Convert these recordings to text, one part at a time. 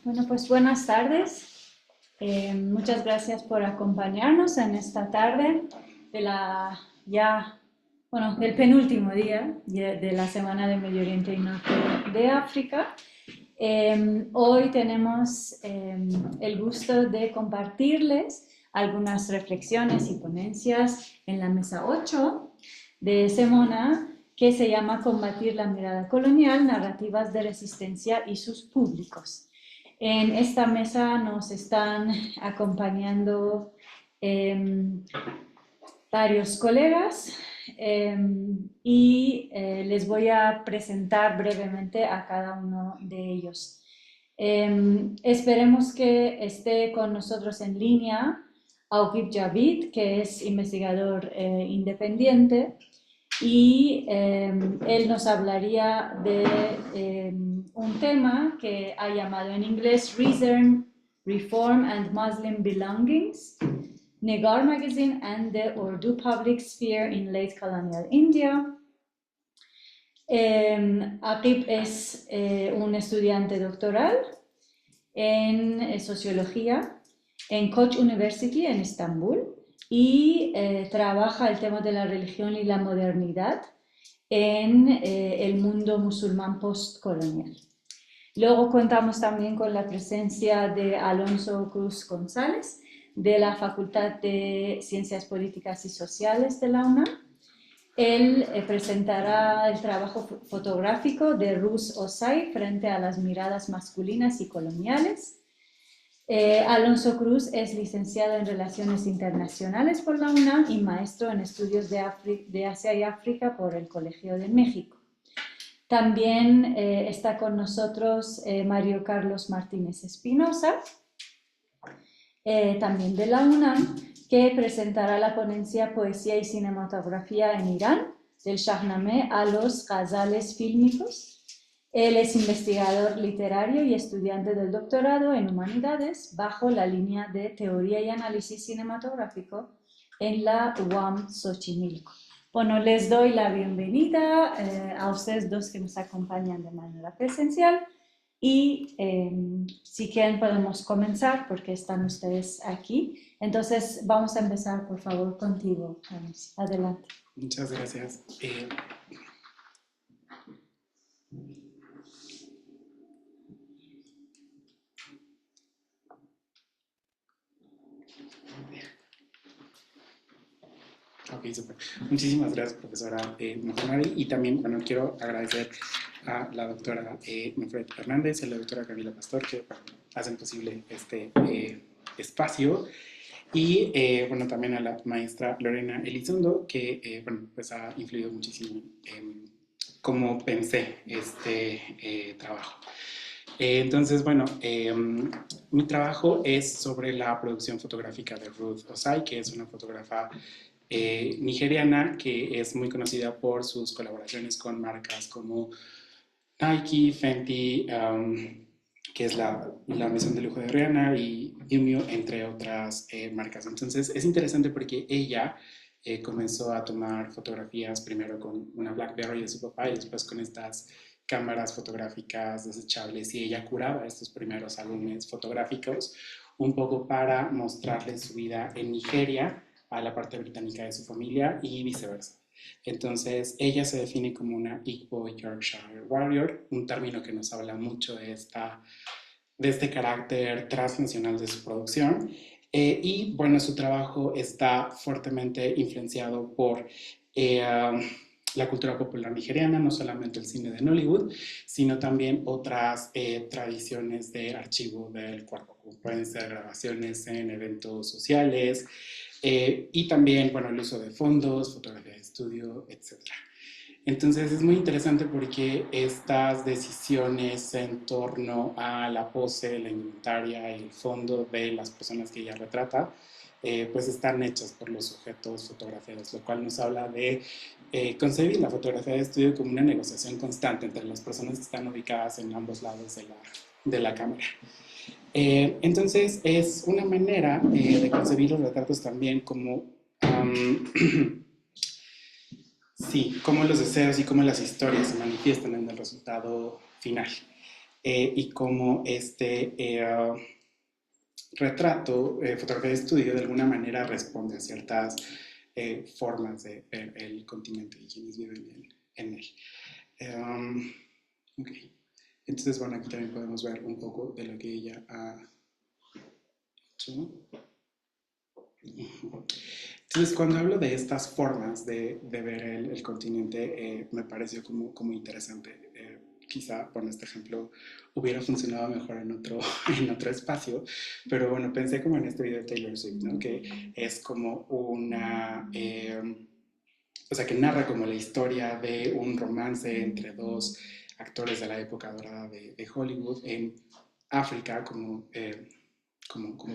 Bueno, pues buenas tardes. Muchas gracias por acompañarnos en esta tarde de la ya, bueno, del penúltimo día de la Semana de Medio Oriente y Norte de África. Hoy tenemos el gusto de compartirles algunas reflexiones y ponencias en la mesa 8 de Semana, que se llama Combatir la mirada colonial, narrativas de resistencia y sus públicos. En esta mesa nos están acompañando varios colegas y les voy a presentar brevemente a cada uno de ellos. Esperemos que esté con nosotros en línea Auqib Javid, que es investigador independiente, y él nos hablaría de un tema que ha llamado en inglés Reason, Reform and Muslim Belongings, Negar Magazine and the Urdu Public Sphere in Late Colonial India. Aqib es un estudiante doctoral en sociología en Koç University en Estambul y trabaja el tema de la religión y la modernidad en el mundo musulmán postcolonial. Luego contamos también con la presencia de Alonso Cruz González, de la Facultad de Ciencias Políticas y Sociales de la UNAM. Él presentará el trabajo fotográfico de Ruz Osay frente a las miradas masculinas y coloniales. Alonso Cruz es licenciado en Relaciones Internacionales por la UNAM y maestro en Estudios de Asia y África por el Colegio de México. También está con nosotros Mario Carlos Martínez Espinosa, también de la UNAM, que presentará la ponencia Poesía y Cinematografía en Irán, del Shahnameh a los ghazales fílmicos. Él es investigador literario y estudiante del doctorado en Humanidades bajo la línea de Teoría y Análisis Cinematográfico en la UAM Xochimilco. Bueno, les doy la bienvenida a ustedes dos que nos acompañan de manera presencial y si quieren podemos comenzar porque están ustedes aquí. Entonces vamos a empezar por favor contigo, James. Adelante. Muchas gracias. Ok, super. Muchísimas gracias, profesora Mohanari. Y también, bueno, quiero agradecer a la doctora Nufret Hernández y a la doctora Camila Pastor que hacen posible este espacio. Y, bueno, también a la maestra Lorena Elizondo, que, bueno, pues ha influido muchísimo en cómo pensé este trabajo. Entonces, bueno, mi trabajo es sobre la producción fotográfica de Ruth Osay, que es una fotógrafa nigeriana que es muy conocida por sus colaboraciones con marcas como Nike, Fenty, que es la misión de lujo de Rihanna, y Miu Miu, entre otras marcas. Entonces es interesante porque ella comenzó a tomar fotografías primero con una BlackBerry de su papá y después con estas cámaras fotográficas desechables, y ella curaba estos primeros álbumes fotográficos un poco para mostrarle su vida en Nigeria a la parte británica de su familia y viceversa. Entonces, ella se define como una Igbo Yorkshire Warrior, un término que nos habla mucho de este carácter transnacional de su producción. Y bueno, su trabajo está fuertemente influenciado por la cultura popular nigeriana, no solamente el cine de Nollywood, sino también otras tradiciones de archivo del cuerpo, como pueden ser grabaciones en eventos sociales, y también, bueno, el uso de fondos, fotografía de estudio, etc. Entonces es muy interesante porque estas decisiones en torno a la pose, la indumentaria y el fondo de las personas que ella retrata, pues están hechas por los sujetos fotografiados, lo cual nos habla de concebir la fotografía de estudio como una negociación constante entre las personas que están ubicadas en ambos lados de la cámara. Entonces es una manera de concebir los retratos también como sí, cómo los deseos y cómo las historias se manifiestan en el resultado final. y cómo este retrato, fotografía de estudio, de alguna manera responde a ciertas formas de ver el continente y quienes viven en él. Ok. Entonces, bueno, aquí también podemos ver un poco de lo que ella ha hecho. Entonces, cuando hablo de estas formas de ver el continente, me pareció como interesante. Quizá, bueno, este ejemplo hubiera funcionado mejor en otro espacio, pero bueno, pensé como en este video de Taylor Swift, ¿no? Que es como o sea, que narra como la historia de un romance entre dos actores de la época dorada de Hollywood en África, como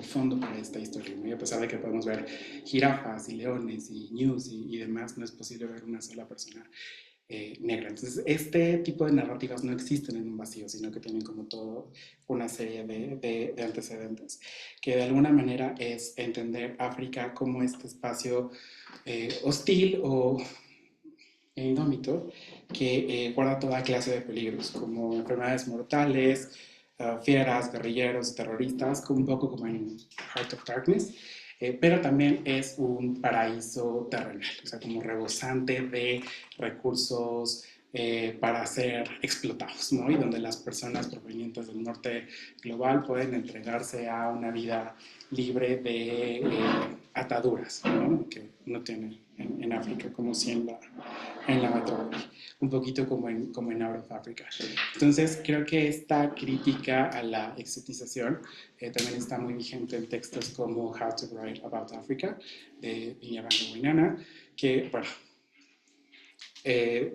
fondo para esta historia, ¿no? Y a pesar de que podemos ver jirafas y leones y ñus y demás, no es posible ver una sola persona negra. Entonces, este tipo de narrativas no existen en un vacío, sino que tienen como todo una serie de antecedentes, que de alguna manera es entender África como este espacio hostil o indómito que guarda toda clase de peligros, como enfermedades mortales, fieras, guerrilleros, terroristas, un poco como en Heart of Darkness, pero también es un paraíso terrenal, o sea, como rebosante de recursos para ser explotados, ¿no? Y donde las personas provenientes del norte global pueden entregarse a una vida libre de ataduras, ¿no? Que no tienen en África, como si en la metrópoli, un poquito como en Out of Africa. Entonces, creo que esta crítica a la exotización también está muy vigente en textos como How to Write About Africa, de Viñavanga Buinana, que, bueno,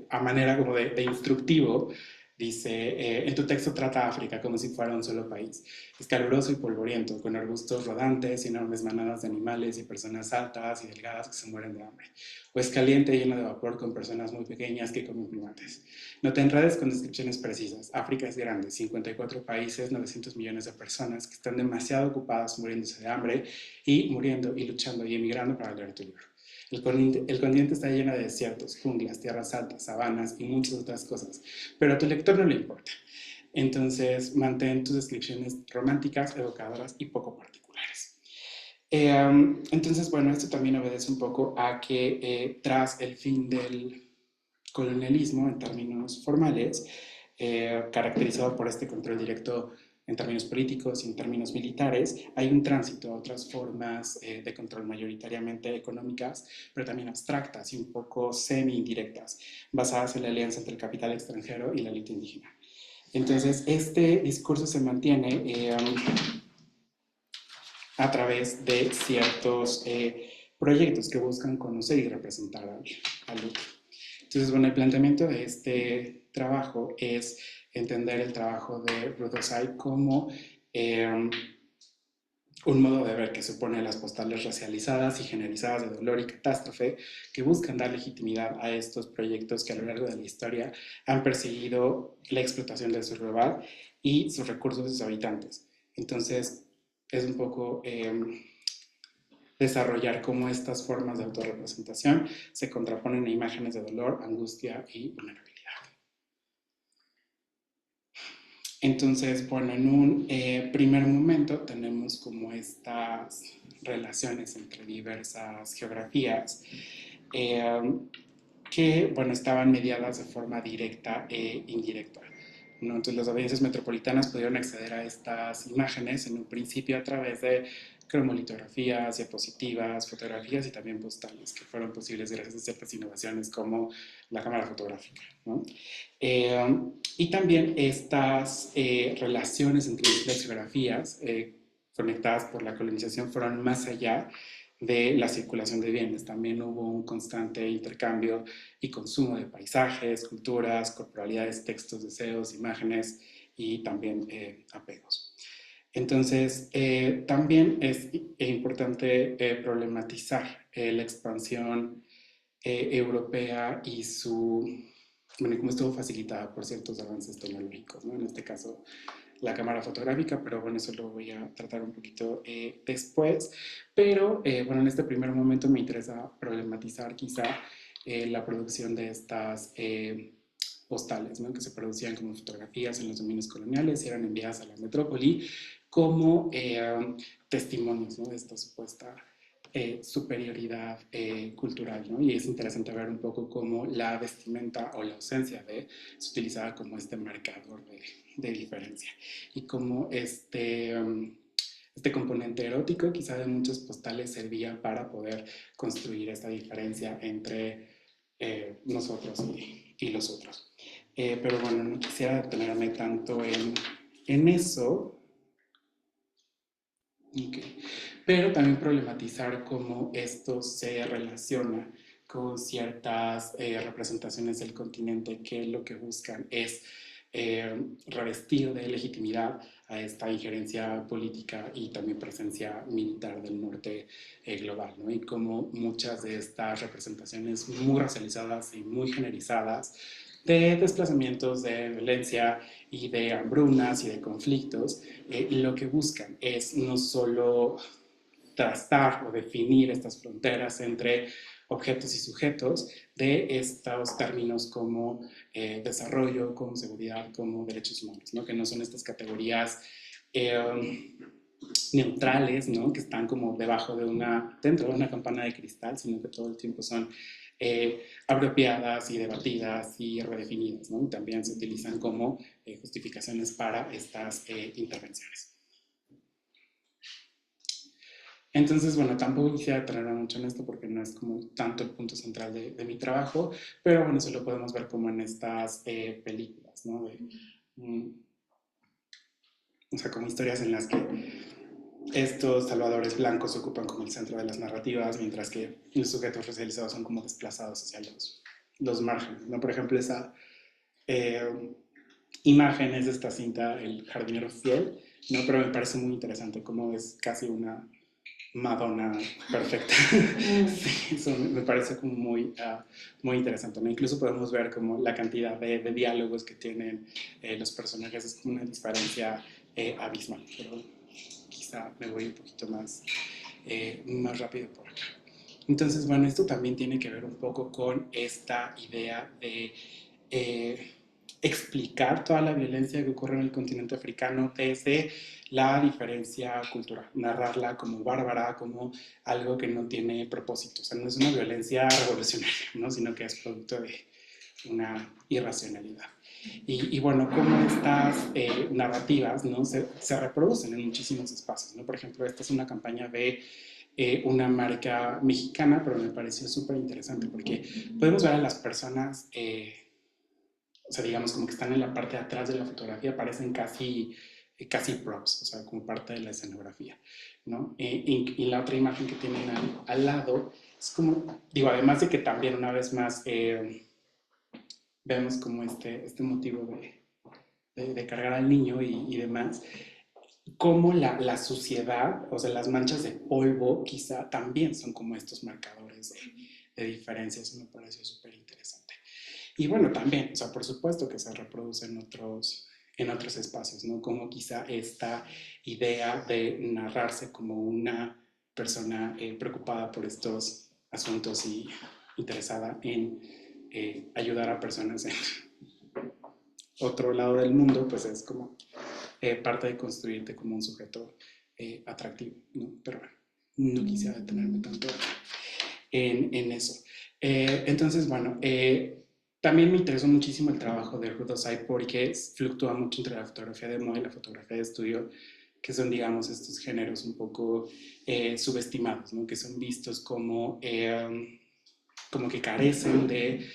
a manera como de instructivo, dice, en tu texto trata a África como si fuera un solo país. Es caluroso y polvoriento, con arbustos rodantes y enormes manadas de animales y personas altas y delgadas que se mueren de hambre. O es caliente y lleno de vapor con personas muy pequeñas que comen primates. No te enredes con descripciones precisas. África es grande, 54 países, 900 millones de personas que están demasiado ocupadas muriéndose de hambre y muriendo y luchando y emigrando para leer tu libro. El continente está lleno de desiertos, junglas, tierras altas, sabanas y muchas otras cosas, pero a tu lector no le importa. Entonces, mantén tus descripciones románticas, evocadoras y poco particulares. Entonces, bueno, esto también obedece un poco a que tras el fin del colonialismo en términos formales, caracterizado por este control directo en términos políticos y en términos militares, hay un tránsito a otras formas de control mayoritariamente económicas, pero también abstractas y un poco semi-indirectas, basadas en la alianza entre el capital extranjero y la élite indígena. Entonces, este discurso se mantiene a través de ciertos proyectos que buscan conocer y representar al otro. Entonces, bueno, el planteamiento de este trabajo es entender el trabajo de Ruth Osai como un modo de ver que se opone a las postales racializadas y generalizadas de dolor y catástrofe que buscan dar legitimidad a estos proyectos que a lo largo de la historia han perseguido la explotación del sur global y sus recursos y sus habitantes. Entonces, es un poco desarrollar cómo estas formas de autorrepresentación se contraponen a imágenes de dolor, angustia y vulnerabilidad. Entonces, bueno, en un primer momento tenemos como estas relaciones entre diversas geografías que, bueno, estaban mediadas de forma directa e indirecta, ¿no? Entonces, las audiencias metropolitanas pudieron acceder a estas imágenes en un principio a través de cromolitografías, diapositivas, fotografías y también postales, que fueron posibles gracias a ciertas innovaciones como la cámara fotográfica, ¿no? Y también estas relaciones entre las geografías conectadas por la colonización fueron más allá de la circulación de bienes. También hubo un constante intercambio y consumo de paisajes, culturas, corporalidades, textos, deseos, imágenes y también apegos. Entonces, también es importante problematizar la expansión europea y bueno, cómo estuvo facilitada por ciertos avances tecnológicos, ¿no? En este caso, la cámara fotográfica, pero bueno, eso lo voy a tratar un poquito después. Pero bueno, en este primer momento me interesa problematizar quizá la producción de estas postales, ¿no? Que se producían como fotografías en los dominios coloniales y eran enviadas a la metrópoli como testimonios, ¿no? De esta supuesta superioridad cultural, ¿no? Y es interesante ver un poco cómo la vestimenta o la ausencia de se utilizaba como este marcador de diferencia y cómo este componente erótico quizá de muchos postales servía para poder construir esta diferencia entre nosotros y los otros. Pero bueno, no quisiera detenerme tanto en eso, okay. Pero también problematizar cómo esto se relaciona con ciertas representaciones del continente que lo que buscan es revestir de legitimidad a esta injerencia política y también presencia militar del norte global, ¿no? Y cómo muchas de estas representaciones muy racializadas y muy generizadas de desplazamientos, de violencia y de hambrunas y de conflictos, lo que buscan es no solo trazar o definir estas fronteras entre objetos y sujetos de estos términos como desarrollo, como seguridad, como derechos humanos, ¿no? Que no son estas categorías neutrales, ¿no? Que están como dentro de una campana de cristal, sino que todo el tiempo son apropiadas y debatidas y redefinidas, ¿no? Y también se utilizan como justificaciones para estas intervenciones. Entonces, bueno, tampoco quisiera detenerme mucho en esto porque no es como tanto el punto central de mi trabajo, pero bueno, eso lo podemos ver como en estas películas, ¿no? O sea, como historias en las que estos salvadores blancos ocupan como el centro de las narrativas, mientras que los sujetos racializados son como desplazados hacia los márgenes, ¿no? Por ejemplo, esa imagen es de esta cinta, El jardinero fiel, ¿no? Pero me parece muy interesante cómo es casi una Madonna perfecta. Sí, eso me parece como muy interesante, ¿no? Incluso podemos ver como la cantidad de diálogos que tienen los personajes es como una diferencia abismal, pero quizá me voy un poquito más rápido por acá. Entonces, bueno, esto también tiene que ver un poco con esta idea de explicar toda la violencia que ocurre en el continente africano desde la diferencia cultural, narrarla como bárbara, como algo que no tiene propósito, o sea, no es una violencia revolucionaria, ¿no? Sino que es producto de una irracionalidad. Y bueno, cómo estas narrativas, ¿no? se reproducen en muchísimos espacios, ¿no? Por ejemplo, esta es una campaña de una marca mexicana, pero me pareció súper interesante porque podemos ver a las personas, o sea, digamos como que están en la parte de atrás de la fotografía, parecen casi props, o sea, como parte de la escenografía, ¿no? Y la otra imagen que tienen al lado es como, digo, además de que también una vez más vemos como este motivo de cargar al niño y demás, como la suciedad, o sea, las manchas de polvo quizá también son como estos marcadores de diferencia, eso me pareció súper interesante. Y bueno, también, o sea, por supuesto que se reproduce en otros espacios, ¿no? Como quizá esta idea de narrarse como una persona preocupada por estos asuntos y interesada en ayudar a personas en otro lado del mundo, pues es como parte de construirte como un sujeto atractivo, ¿no? Pero bueno, no quisiera detenerme tanto en eso. Entonces, bueno, también me interesó muchísimo el trabajo de Ruth Osai porque fluctúa mucho entre la fotografía de moda y la fotografía de estudio, que son, digamos, estos géneros un poco subestimados, ¿no? Que son vistos como que carecen de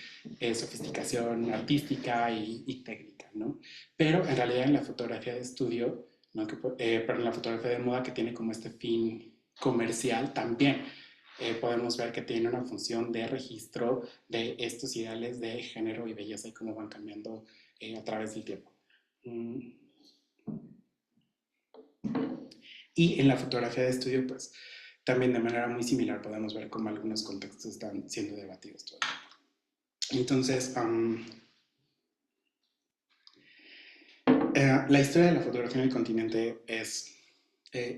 sofisticación artística y técnica, ¿no? Pero en realidad en la fotografía de estudio, ¿no? Pero en la fotografía de moda que tiene como este fin comercial, también podemos ver que tiene una función de registro de estos ideales de género y belleza y cómo van cambiando a través del tiempo. Y en la fotografía de estudio, pues también de manera muy similar podemos ver cómo algunos contextos están siendo debatidos todo el tiempo. Entonces, la historia de la fotografía en el continente es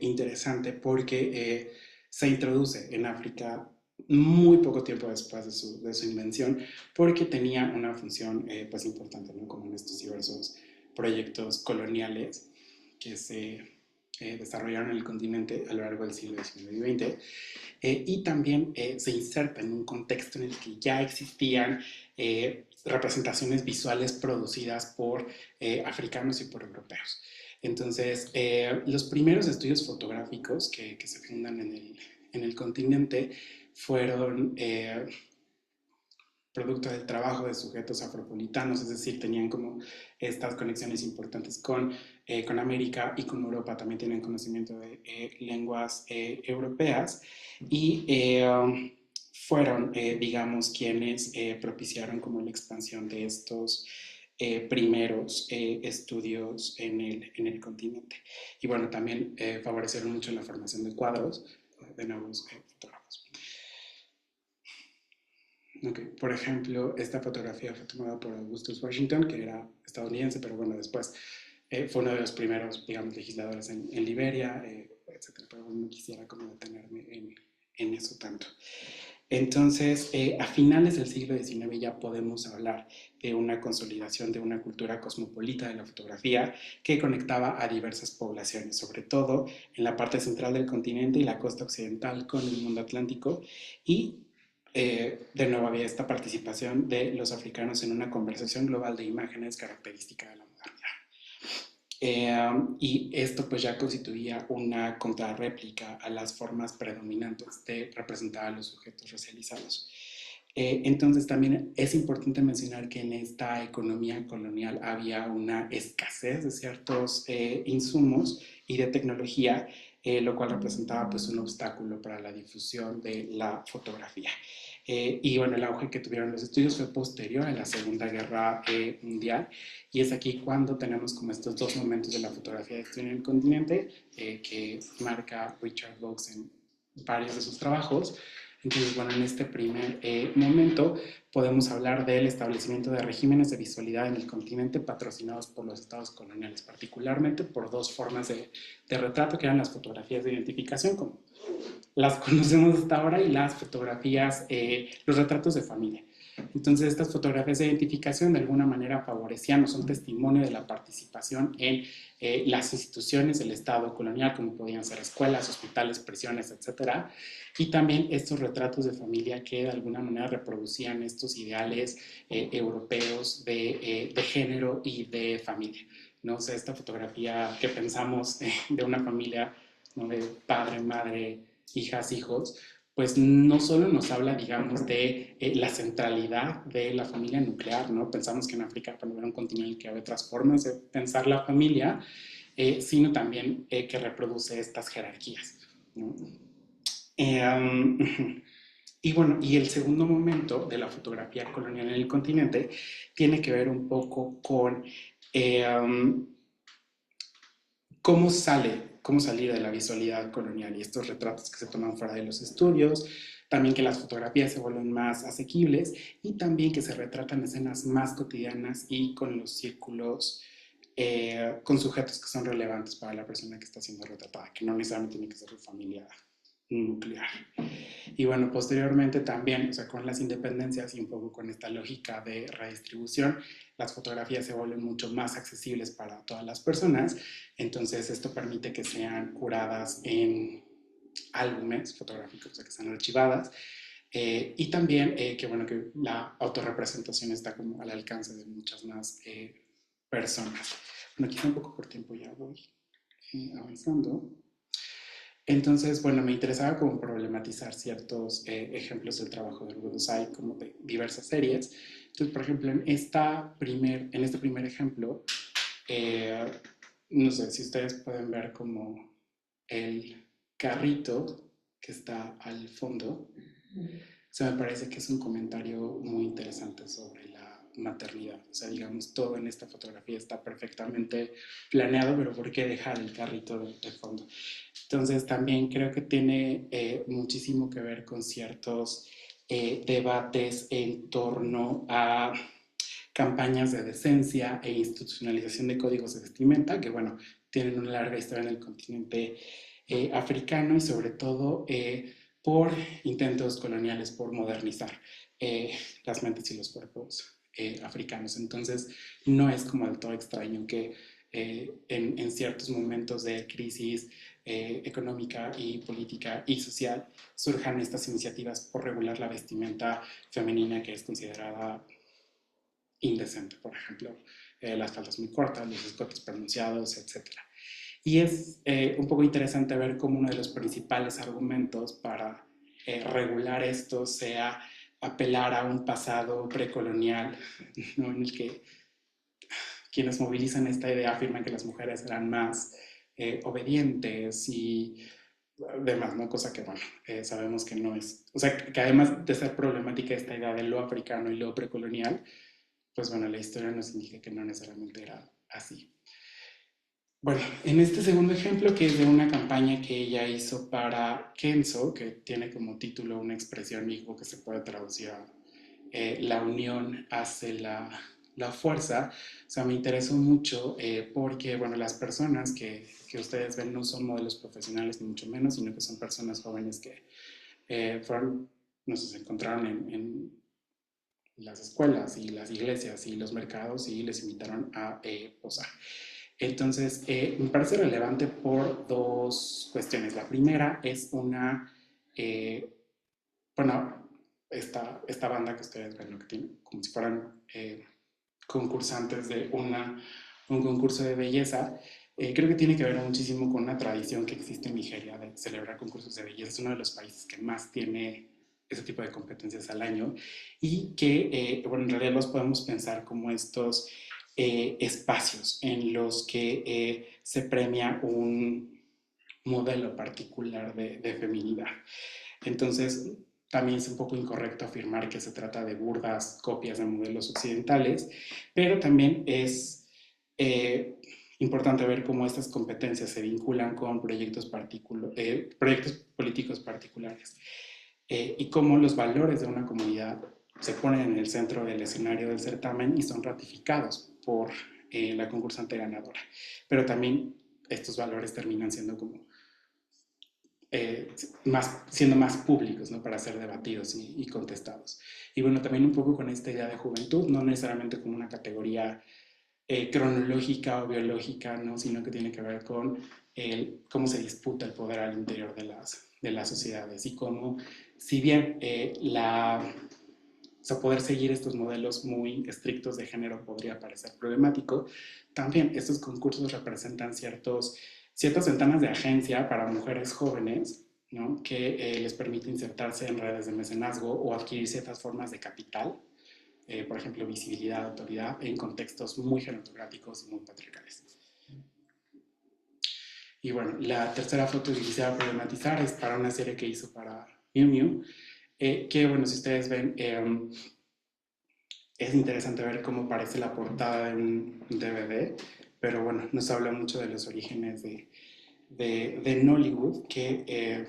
interesante porque se introduce en África muy poco tiempo después de su invención, porque tenía una función pues importante, ¿no? Como en estos diversos proyectos coloniales que se desarrollaron en el continente a lo largo del siglo XIX y XX, y también se inserta en un contexto en el que ya existían representaciones visuales producidas por africanos y por europeos. Entonces, los primeros estudios fotográficos que se fundan en el continente fueron producto del trabajo de sujetos afropolitanos, es decir, tenían como estas conexiones importantes con América y con Europa, también tienen conocimiento de lenguas europeas y fueron, digamos, quienes propiciaron como la expansión de estos primeros estudios en el continente. Y bueno, también favorecieron mucho la formación de cuadros de nuevos fotógrafos. Okay. Por ejemplo, esta fotografía fue tomada por Augustus Washington, que era estadounidense, pero bueno, después fue uno de los primeros, digamos, legisladores en Liberia, etcétera. Pero bueno, no quisiera como detenerme en eso tanto. Entonces, a finales del siglo XIX ya podemos hablar de una consolidación de una cultura cosmopolita de la fotografía que conectaba a diversas poblaciones, sobre todo en la parte central del continente y la costa occidental con el mundo atlántico, y de nuevo había esta participación de los africanos en una conversación global de imágenes característica de la modernidad. Y esto pues ya constituía una contrarréplica a las formas predominantes de representar a los sujetos racializados. Entonces también es importante mencionar que en esta economía colonial había una escasez de ciertos insumos y de tecnología, lo cual representaba pues un obstáculo para la difusión de la fotografía. Y bueno, el auge que tuvieron los estudios fue posterior a la Segunda Guerra Mundial, y es aquí cuando tenemos como estos dos momentos de la fotografía de estudio en el continente que marca Richard Vaux en varios de sus trabajos. Entonces, bueno, en este primer momento podemos hablar del establecimiento de regímenes de visualidad en el continente patrocinados por los estados coloniales, particularmente por dos formas de retrato que eran las fotografías de identificación, como las conocemos hasta ahora, y las fotografías, los retratos de familia. Entonces, estas fotografías de identificación de alguna manera favorecían o son testimonio de la participación en las instituciones del Estado colonial, como podían ser escuelas, hospitales, prisiones, etcétera. Y también estos retratos de familia que de alguna manera reproducían estos ideales europeos de género y de familia. No sé, esta fotografía que pensamos de una familia, ¿no?, de padre, madre, hijas, hijos, pues no solo nos habla, digamos, de la centralidad de la familia nuclear, ¿no? Pensamos que en África, bueno, era un continente en el que había otras formas de pensar la familia, sino también que reproduce estas jerarquías, ¿no? Y bueno, y el segundo momento de la fotografía colonial en el continente tiene que ver un poco con cómo salir de la visualidad colonial y estos retratos que se toman fuera de los estudios, también que las fotografías se vuelven más asequibles y también que se retratan escenas más cotidianas y con los círculos, con sujetos que son relevantes para la persona que está siendo retratada, que no necesariamente tiene que ser su familia nuclear. Y bueno, posteriormente también, o sea, con las independencias y un poco con esta lógica de redistribución, las fotografías se vuelven mucho más accesibles para todas las personas. Entonces esto permite que sean curadas en álbumes fotográficos, o sea, que sean archivadas. Y también que, bueno, que la autorrepresentación está como al alcance de muchas más personas. Bueno, quizá un poco por tiempo ya voy avanzando. Entonces, bueno, me interesaba como problematizar ciertos ejemplos del trabajo de Rudolf Say, como de diversas series. Entonces, por ejemplo, en este primer ejemplo, no sé si ustedes pueden ver como el carrito que está al fondo. O sea, me parece que es un comentario muy interesante sobre la maternidad. O sea, digamos, todo en esta fotografía está perfectamente planeado, pero ¿por qué dejar el carrito de fondo? Entonces también creo que tiene muchísimo que ver con ciertos debates en torno a campañas de decencia e institucionalización de códigos de vestimenta, que bueno, tienen una larga historia en el continente africano y sobre todo por intentos coloniales por modernizar las mentes y los cuerpos africanos. Entonces, no es como del todo extraño que en ciertos momentos de crisis económica y política y social surjan estas iniciativas por regular la vestimenta femenina que es considerada indecente, por ejemplo, las faldas muy cortas, los escotes pronunciados, etcétera. Y es un poco interesante ver cómo uno de los principales argumentos para regular esto sea apelar a un pasado precolonial, ¿no? En el que quienes movilizan esta idea afirman que las mujeres eran más obedientes y demás, ¿no? Cosa que, bueno, sabemos que no es. O sea, que además de ser problemática esta idea de lo africano y lo precolonial, pues bueno, la historia nos indica que no necesariamente era así. Bueno, en este segundo ejemplo, que es de una campaña que ella hizo para Kenzo, que tiene como título una expresión igbo que se puede traducir a la unión hace la fuerza, o sea, me interesó mucho porque, bueno, las personas que ustedes ven no son modelos profesionales ni mucho menos, sino que son personas jóvenes que fueron, no sé, se encontraron en las escuelas y las iglesias y los mercados y les invitaron a posar. Entonces, me parece relevante por dos cuestiones. La primera es una, bueno, esta banda que ustedes ven, ¿no? Que tiene como si fueran concursantes de un concurso de belleza, creo que tiene que ver muchísimo con una tradición que existe en Nigeria de celebrar concursos de belleza. Es uno de los países que más tiene ese tipo de competencias al año y que, bueno, en realidad los podemos pensar como estos espacios en los que se premia un modelo particular de feminidad. Entonces, también es un poco incorrecto afirmar que se trata de burdas copias de modelos occidentales, pero también es importante ver cómo estas competencias se vinculan con proyectos políticos particulares y cómo los valores de una comunidad se ponen en el centro del escenario del certamen y son ratificados por la concursante ganadora. Pero también estos valores terminan siendo como siendo más públicos, ¿no? Para ser debatidos y contestados. Y bueno, también un poco con esta idea de juventud, no necesariamente como una categoría cronológica o biológica, ¿no? Sino que tiene que ver con cómo se disputa el poder al interior de las sociedades y cómo, si bien o sea, poder seguir estos modelos muy estrictos de género podría parecer problemático, también estos concursos representan ciertas ventanas de agencia para mujeres jóvenes, ¿no? Que les permite insertarse en redes de mecenazgo o adquirir ciertas formas de capital, por ejemplo, visibilidad, autoridad, en contextos muy gerontocráticos y muy patriarcales. Y bueno, la tercera foto que quisiera problematizar es para una serie que hizo para Miu Miu, que bueno, si ustedes ven, es interesante ver cómo parece la portada de un DVD, pero bueno, nos habla mucho de los orígenes de Nollywood, que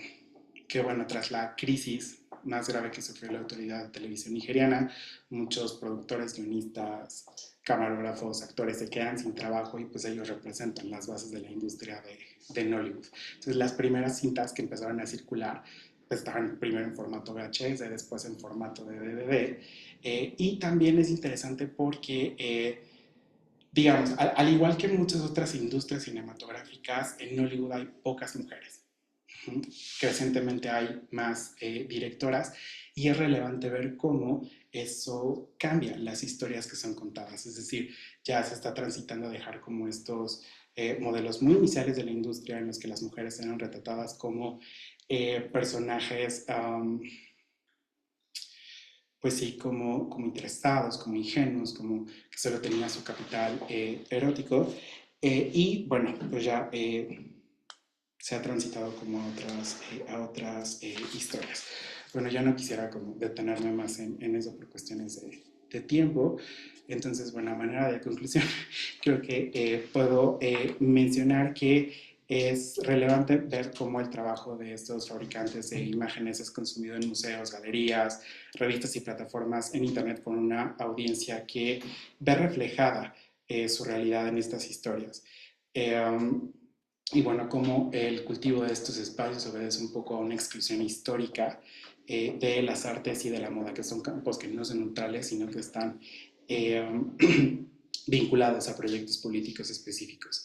bueno, tras la crisis más grave que sufrió la autoridad de televisión nigeriana, muchos productores, guionistas, camarógrafos, actores se quedan sin trabajo y pues ellos representan las bases de la industria de Nollywood. Entonces las primeras cintas que empezaron a circular pues, estaban primero en formato VHS, después en formato de DVD. Y también es interesante porque digamos, al igual que en muchas otras industrias cinematográficas, en Nollywood hay pocas mujeres. Crecientemente hay más directoras y es relevante ver cómo eso cambia las historias que son contadas. Es decir, ya se está transitando a dejar como estos modelos muy iniciales de la industria en los que las mujeres eran retratadas como personajes pues sí, como interesados, como ingenuos, como que solo tenía su capital erótico. Y bueno, pues ya se ha transitado como a otras historias. Bueno, ya no quisiera como detenerme más en eso por cuestiones de tiempo. Entonces, bueno, a manera de conclusión, creo que puedo mencionar que es relevante ver cómo el trabajo de estos fabricantes de imágenes es consumido en museos, galerías, revistas y plataformas en Internet por una audiencia que ve reflejada su realidad en estas historias. y bueno, cómo el cultivo de estos espacios obedece un poco a una exclusión histórica de las artes y de la moda, que son campos que no son neutrales, sino que están vinculados a proyectos políticos específicos.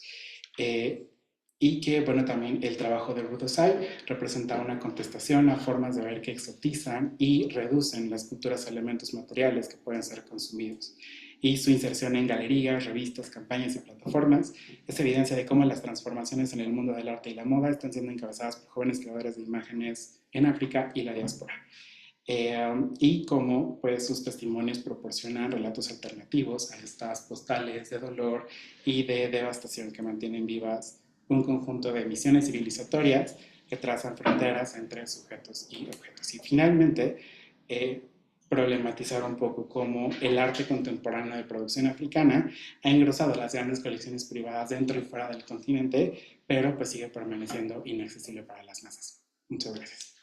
Y que, bueno, también el trabajo de Ruth Osai representa una contestación a formas de ver que exotizan y reducen las culturas a elementos materiales que pueden ser consumidos. Y su inserción en galerías, revistas, campañas y plataformas es evidencia de cómo las transformaciones en el mundo del arte y la moda están siendo encabezadas por jóvenes creadores de imágenes en África y la diáspora. Y cómo pues, sus testimonios proporcionan relatos alternativos a estas postales de dolor y de devastación que mantienen vivas un conjunto de misiones civilizatorias que trazan fronteras entre sujetos y objetos. Y finalmente, problematizar un poco cómo el arte contemporáneo de producción africana ha engrosado las grandes colecciones privadas dentro y fuera del continente, pero pues sigue permaneciendo inaccesible para las masas. Muchas gracias.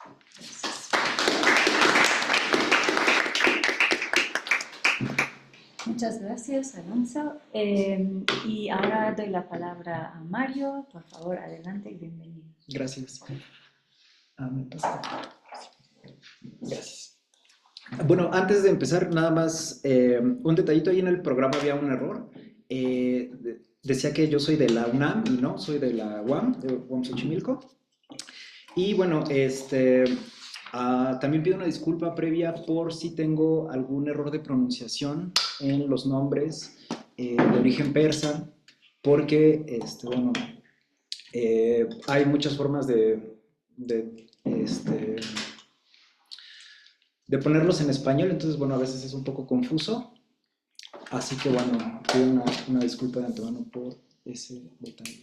Muchas gracias, Alonso. Y ahora doy la palabra a Mario. Por favor, adelante y bienvenido. Gracias. ¿Me pasa? Gracias. Bueno, antes de empezar, nada más un detallito. Ahí en el programa había un error. Decía que yo soy de la UNAM y no, soy de la UAM, de UAM Xochimilco. Y bueno, también pido una disculpa previa por si tengo algún error de pronunciación en los nombres de origen persa, porque bueno, hay muchas formas de ponerlos en español, entonces bueno, a veces es un poco confuso, así que bueno, pido una disculpa de antemano por ese detalle.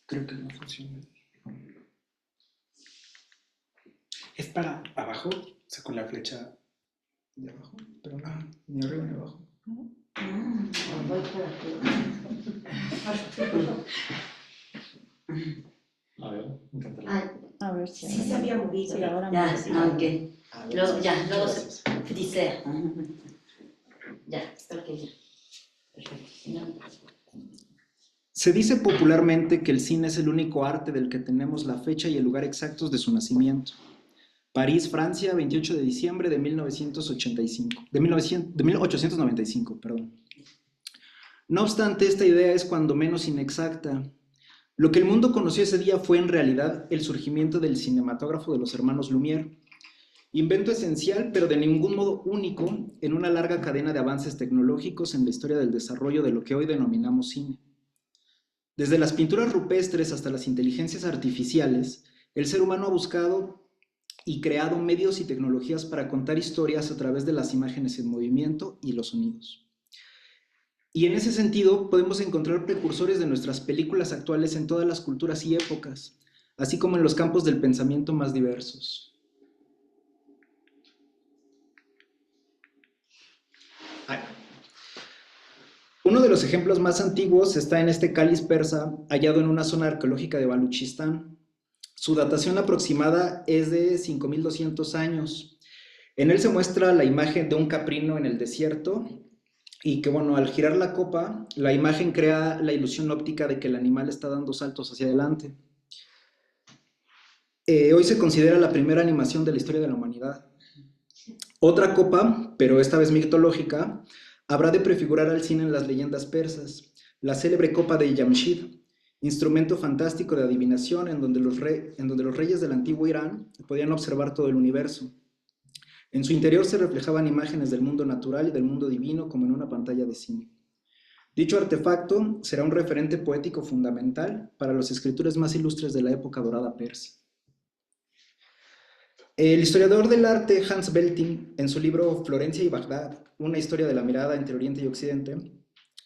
Creo que no funciona. ¿Es para abajo? O sea, con la flecha de abajo, pero no, ni arriba ni abajo. Voy para A ver, inténtalo. A ver si sí se había movido. Sí, ahora ya, me sí. ok. Luego, luego se dice. Ya, ok. Perfecto. Se dice popularmente que el cine es el único arte del que tenemos la fecha y el lugar exactos de su nacimiento. París, Francia, 28 de diciembre de 1895, perdón. No obstante, esta idea es cuando menos inexacta. Lo que el mundo conoció ese día fue en realidad el surgimiento del cinematógrafo de los hermanos Lumière. Invento esencial, pero de ningún modo único, en una larga cadena de avances tecnológicos en la historia del desarrollo de lo que hoy denominamos cine. Desde las pinturas rupestres hasta las inteligencias artificiales, el ser humano ha buscado y creado medios y tecnologías para contar historias a través de las imágenes en movimiento y los sonidos. Y en ese sentido, podemos encontrar precursores de nuestras películas actuales en todas las culturas y épocas, así como en los campos del pensamiento más diversos. Uno de los ejemplos más antiguos está en este cáliz persa hallado en una zona arqueológica de Baluchistán. Su datación aproximada es de 5200 años. En él se muestra la imagen de un caprino en el desierto y que, bueno, al girar la copa, la imagen crea la ilusión óptica de que el animal está dando saltos hacia adelante. Hoy se considera la primera animación de la historia de la humanidad. Otra copa, pero esta vez mitológica, habrá de prefigurar al cine en las leyendas persas, la célebre copa de Yamshid, instrumento fantástico de adivinación en donde los reyes del antiguo Irán podían observar todo el universo. En su interior se reflejaban imágenes del mundo natural y del mundo divino como en una pantalla de cine. Dicho artefacto será un referente poético fundamental para los escritores más ilustres de la época dorada persa. El historiador del arte Hans Belting, en su libro Florencia y Bagdad, una historia de la mirada entre Oriente y Occidente,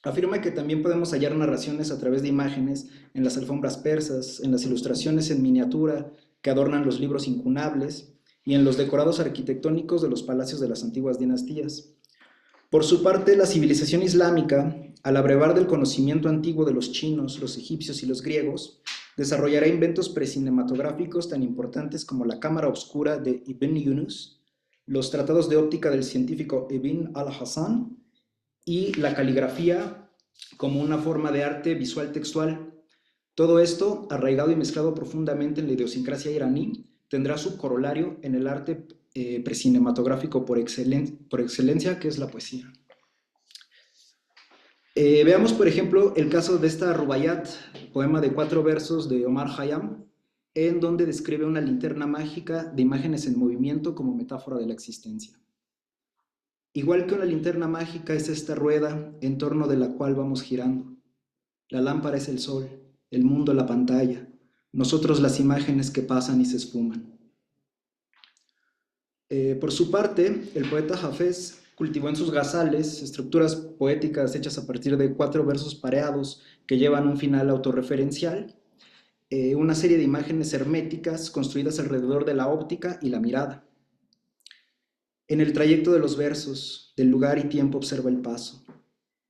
afirma que también podemos hallar narraciones a través de imágenes en las alfombras persas, en las ilustraciones en miniatura que adornan los libros incunables y en los decorados arquitectónicos de los palacios de las antiguas dinastías. Por su parte, la civilización islámica, al abrevar del conocimiento antiguo de los chinos, los egipcios y los griegos, desarrollará inventos precinematográficos tan importantes como la cámara oscura de Ibn Yunus, los tratados de óptica del científico Ibn al-Hassan y la caligrafía como una forma de arte visual textual. Todo esto, arraigado y mezclado profundamente en la idiosincrasia iraní, tendrá su corolario en el arte precinematográfico por excelencia, que es la poesía. Veamos, por ejemplo, el caso de esta Rubaiyat, poema de 4 versos de Omar Khayyam, en donde describe una linterna mágica de imágenes en movimiento como metáfora de la existencia. Igual que una linterna mágica es esta rueda en torno de la cual vamos girando. La lámpara es el sol, el mundo la pantalla, nosotros las imágenes que pasan y se esfuman. Por su parte, el poeta Hafez cultivó en sus gazales estructuras poéticas hechas a partir de 4 versos pareados que llevan un final autorreferencial, una serie de imágenes herméticas construidas alrededor de la óptica y la mirada. En el trayecto de los versos, del lugar y tiempo observa el paso,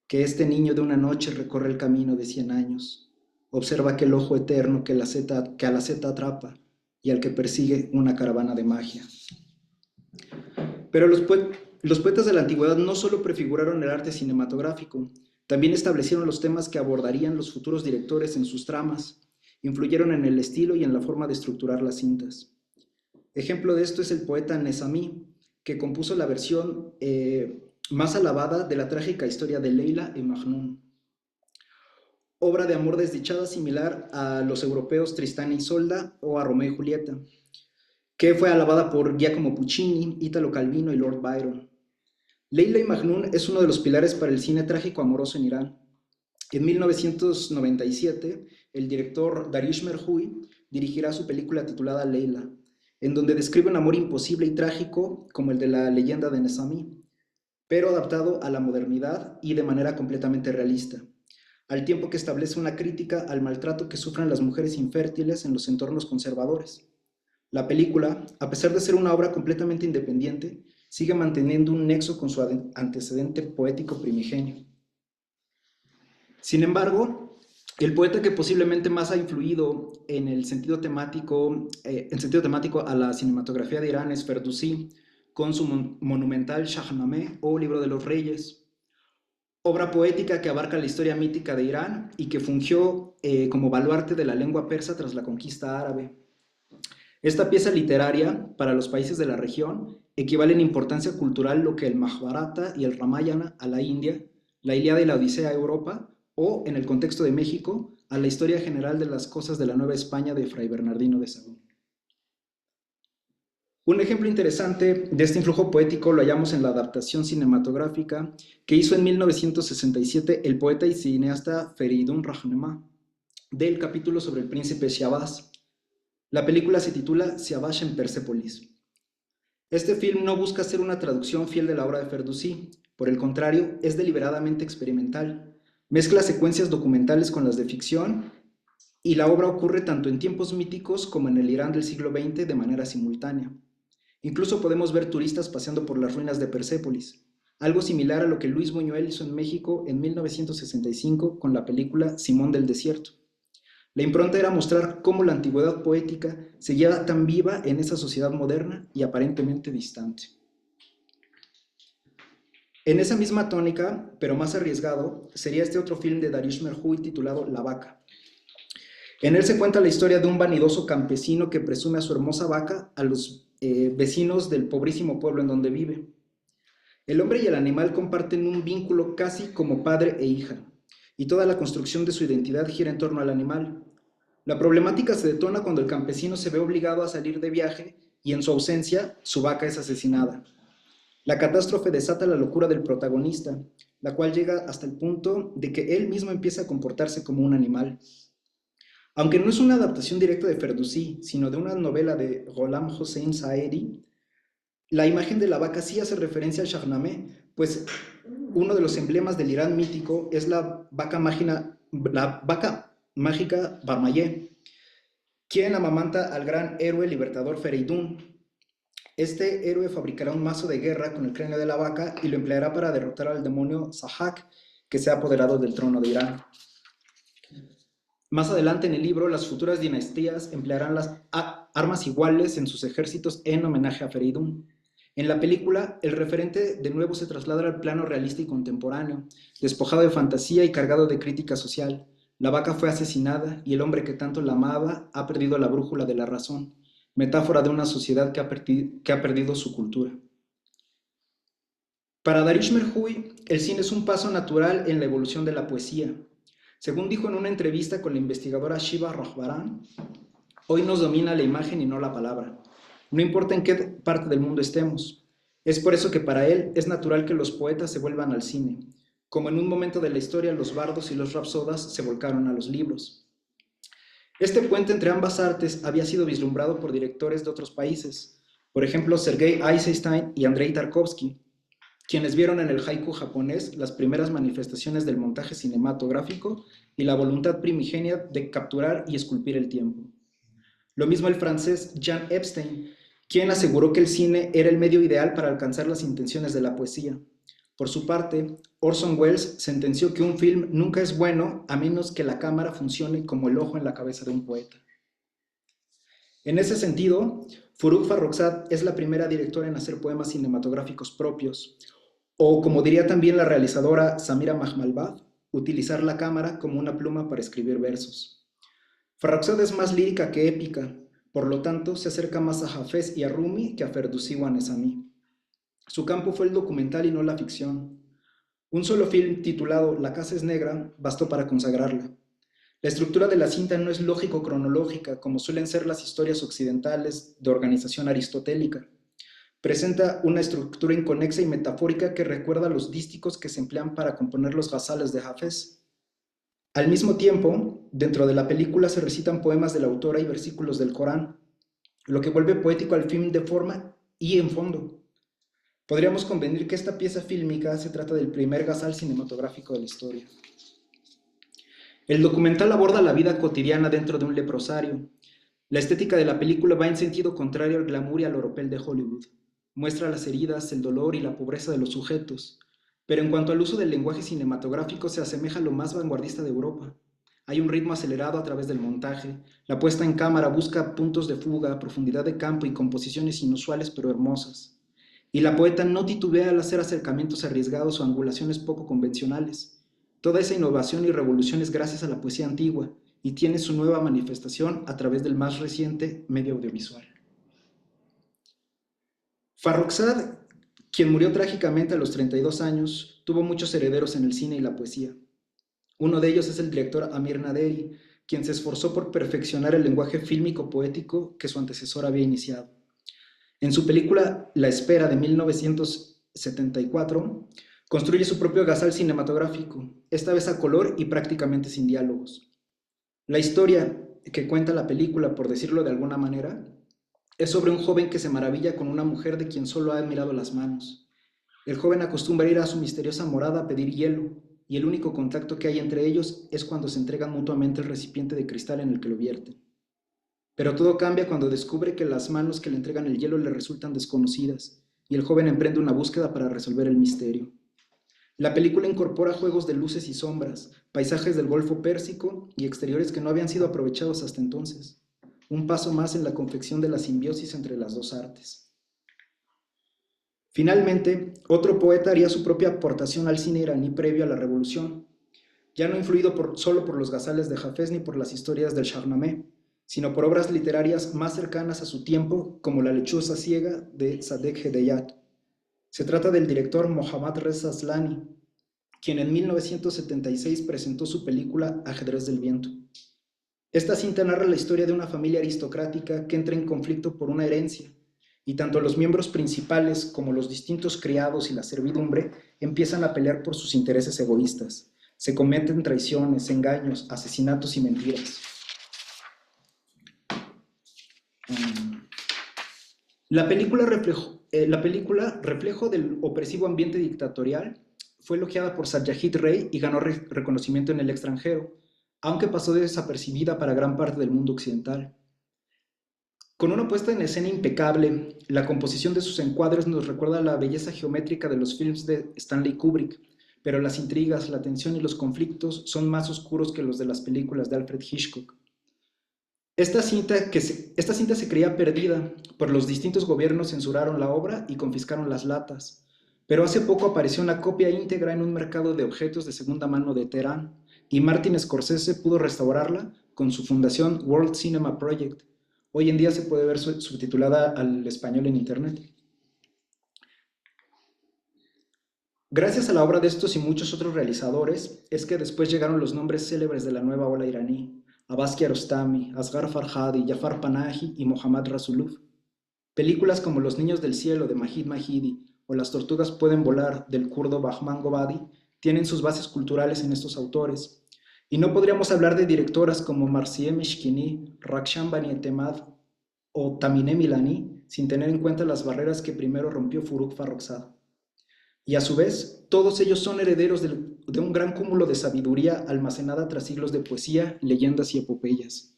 que este niño de una noche recorre el camino de 100 años, observa aquel ojo eterno que a la seta atrapa y al que persigue una caravana de magia. Pero los poetas de la antigüedad no solo prefiguraron el arte cinematográfico, también establecieron los temas que abordarían los futuros directores en sus tramas, influyeron en el estilo y en la forma de estructurar las cintas. Ejemplo de esto es el poeta Nezamí, que compuso la versión más alabada de la trágica historia de Leila y Majnun, obra de amor desdichada similar a los europeos Tristán y Isolda o a Romeo y Julieta, que fue alabada por Giacomo Puccini, Italo Calvino y Lord Byron. Leila y Majnun es uno de los pilares para el cine trágico amoroso en Irán. En 1997, el director Dariush Merhui dirigirá su película titulada Leila, en donde describe un amor imposible y trágico como el de la leyenda de Nezamí, pero adaptado a la modernidad y de manera completamente realista, al tiempo que establece una crítica al maltrato que sufren las mujeres infértiles en los entornos conservadores. La película, a pesar de ser una obra completamente independiente, sigue manteniendo un nexo con su antecedente poético primigenio. Sin embargo, el poeta que posiblemente más ha influido en sentido temático a la cinematografía de Irán es Ferdowsi, con su monumental Shahnameh o Libro de los Reyes, obra poética que abarca la historia mítica de Irán y que fungió como baluarte de la lengua persa tras la conquista árabe. Esta pieza literaria, para los países de la región, equivale en importancia cultural lo que el Mahabharata y el Ramayana a la India, la Ilíada y la Odisea a Europa, o, en el contexto de México, a la historia general de las cosas de la Nueva España de Fray Bernardino de Sahagún. Un ejemplo interesante de este influjo poético lo hallamos en la adaptación cinematográfica que hizo en 1967 el poeta y cineasta Feridun Rahnema del capítulo sobre el príncipe Shahbaz. La película se titula Siavash en Persépolis. Este film no busca ser una traducción fiel de la obra de Ferdowsi, por el contrario, es deliberadamente experimental. Mezcla secuencias documentales con las de ficción y la obra ocurre tanto en tiempos míticos como en el Irán del siglo XX de manera simultánea. Incluso podemos ver turistas paseando por las ruinas de Persépolis, algo similar a lo que Luis Buñuel hizo en México en 1965 con la película Simón del Desierto. La impronta era mostrar cómo la antigüedad poética seguía tan viva en esa sociedad moderna y aparentemente distante. En esa misma tónica, pero más arriesgado, sería este otro film de Dariush Merhui titulado La Vaca. En él se cuenta la historia de un vanidoso campesino que presume a su hermosa vaca a los vecinos del pobrísimo pueblo en donde vive. El hombre y el animal comparten un vínculo casi como padre e hija, y toda la construcción de su identidad gira en torno al animal. La problemática se detona cuando el campesino se ve obligado a salir de viaje y en su ausencia, su vaca es asesinada. La catástrofe desata la locura del protagonista, la cual llega hasta el punto de que él mismo empieza a comportarse como un animal. Aunque no es una adaptación directa de Ferdowsi, sino de una novela de Gholam Hossein Saeri, la imagen de la vaca sí hace referencia al Shahnameh, pues uno de los emblemas del Irán mítico es la vaca mágica Barmayé, quien amamanta al gran héroe libertador Fereidún. Este héroe fabricará un mazo de guerra con el cráneo de la vaca y lo empleará para derrotar al demonio Sahak, que se ha apoderado del trono de Irán. Más adelante en el libro, las futuras dinastías emplearán las armas iguales en sus ejércitos en homenaje a Fereidún. En la película, el referente de nuevo se traslada al plano realista y contemporáneo, despojado de fantasía y cargado de crítica social. La vaca fue asesinada y el hombre que tanto la amaba ha perdido la brújula de la razón, metáfora de una sociedad que ha perdido su cultura. Para Dariush Merhui, el cine es un paso natural en la evolución de la poesía. Según dijo en una entrevista con la investigadora Shiva Rohbaran, hoy nos domina la imagen y no la palabra. No importa en qué parte del mundo estemos. Es por eso que para él es natural que los poetas se vuelvan al cine, como en un momento de la historia los bardos y los rapsodas se volcaron a los libros. Este puente entre ambas artes había sido vislumbrado por directores de otros países, por ejemplo Sergei Eisenstein y Andrei Tarkovsky, quienes vieron en el haiku japonés las primeras manifestaciones del montaje cinematográfico y la voluntad primigenia de capturar y esculpir el tiempo. Lo mismo el francés Jean Epstein, quien aseguró que el cine era el medio ideal para alcanzar las intenciones de la poesía. Por su parte, Orson Welles sentenció que un film nunca es bueno a menos que la cámara funcione como el ojo en la cabeza de un poeta. En ese sentido, Forough Farrokhzad es la primera directora en hacer poemas cinematográficos propios, o como diría también la realizadora Samira Makhmalbaf, utilizar la cámara como una pluma para escribir versos. Farrokhzad es más lírica que épica, por lo tanto se acerca más a Hafez y a Rumi que a Ferdowsi wa Nesami. Su campo fue el documental y no la ficción. Un solo film titulado La casa es negra bastó para consagrarla. La estructura de la cinta no es lógico-cronológica, como suelen ser las historias occidentales de organización aristotélica. Presenta una estructura inconexa y metafórica que recuerda a los dísticos que se emplean para componer los ghazales de Hafez. Al mismo tiempo, dentro de la película se recitan poemas de la autora y versículos del Corán, lo que vuelve poético al film de forma y en fondo. Podríamos convenir que esta pieza fílmica se trata del primer ghazal cinematográfico de la historia. El documental aborda la vida cotidiana dentro de un leprosario. La estética de la película va en sentido contrario al glamour y al oropel de Hollywood. Muestra las heridas, el dolor y la pobreza de los sujetos. Pero en cuanto al uso del lenguaje cinematográfico se asemeja a lo más vanguardista de Europa. Hay un ritmo acelerado a través del montaje, la puesta en cámara busca puntos de fuga, profundidad de campo y composiciones inusuales pero hermosas. Y la poeta no titubea al hacer acercamientos arriesgados o angulaciones poco convencionales. Toda esa innovación y revolución es gracias a la poesía antigua y tiene su nueva manifestación a través del más reciente medio audiovisual. Farrokhzad, quien murió trágicamente a los 32 años, tuvo muchos herederos en el cine y la poesía. Uno de ellos es el director Amir Naderi, quien se esforzó por perfeccionar el lenguaje fílmico poético que su antecesor había iniciado. En su película La Espera de 1974, construye su propio ghazal cinematográfico, esta vez a color y prácticamente sin diálogos. La historia que cuenta la película, por decirlo de alguna manera, es sobre un joven que se maravilla con una mujer de quien solo ha admirado las manos. El joven acostumbra ir a su misteriosa morada a pedir hielo, y el único contacto que hay entre ellos es cuando se entregan mutuamente el recipiente de cristal en el que lo vierten. Pero todo cambia cuando descubre que las manos que le entregan el hielo le resultan desconocidas, y el joven emprende una búsqueda para resolver el misterio. La película incorpora juegos de luces y sombras, paisajes del Golfo Pérsico y exteriores que no habían sido aprovechados hasta entonces. Un paso más en la confección de la simbiosis entre las dos artes. Finalmente, otro poeta haría su propia aportación al cine iraní previo a la revolución, ya no influido solo por los ghazales de Hafez ni por las historias del Shahnameh, sino por obras literarias más cercanas a su tiempo, como La lechuza ciega de Sadegh Hedayat. Se trata del director Mohammad Reza Aslani, quien en 1976 presentó su película Ajedrez del viento. Esta cinta narra la historia de una familia aristocrática que entra en conflicto por una herencia, y tanto los miembros principales como los distintos criados y la servidumbre empiezan a pelear por sus intereses egoístas. Se cometen traiciones, engaños, asesinatos y mentiras. La película, reflejo del opresivo ambiente dictatorial, fue elogiada por Satyajit Ray y ganó reconocimiento en el extranjero, aunque pasó desapercibida para gran parte del mundo occidental. Con una puesta en escena impecable, la composición de sus encuadres nos recuerda la belleza geométrica de los films de Stanley Kubrick, pero las intrigas, la tensión y los conflictos son más oscuros que los de las películas de Alfred Hitchcock. Esta cinta se creía perdida, por los distintos gobiernos censuraron la obra y confiscaron las latas. Pero hace poco apareció una copia íntegra en un mercado de objetos de segunda mano de Teherán, y Martin Scorsese pudo restaurarla con su fundación World Cinema Project. Hoy en día se puede ver subtitulada al español en internet. Gracias a la obra de estos y muchos otros realizadores, es que después llegaron los nombres célebres de la nueva ola iraní: Abbas Kiarostami, Asghar Farhadi, Jafar Panahi y Mohammad Rasulov. Películas como Los niños del cielo de Majid Mahidi o Las tortugas pueden volar del kurdo Bahman Gobadi tienen sus bases culturales en estos autores. Y no podríamos hablar de directoras como Marzieh Mishkini, Rakshan Bani Etemad o Tamineh Milani sin tener en cuenta las barreras que primero rompió Furugh Farrokhzad. Y a su vez, todos ellos son herederos de un gran cúmulo de sabiduría almacenada tras siglos de poesía, leyendas y epopeyas.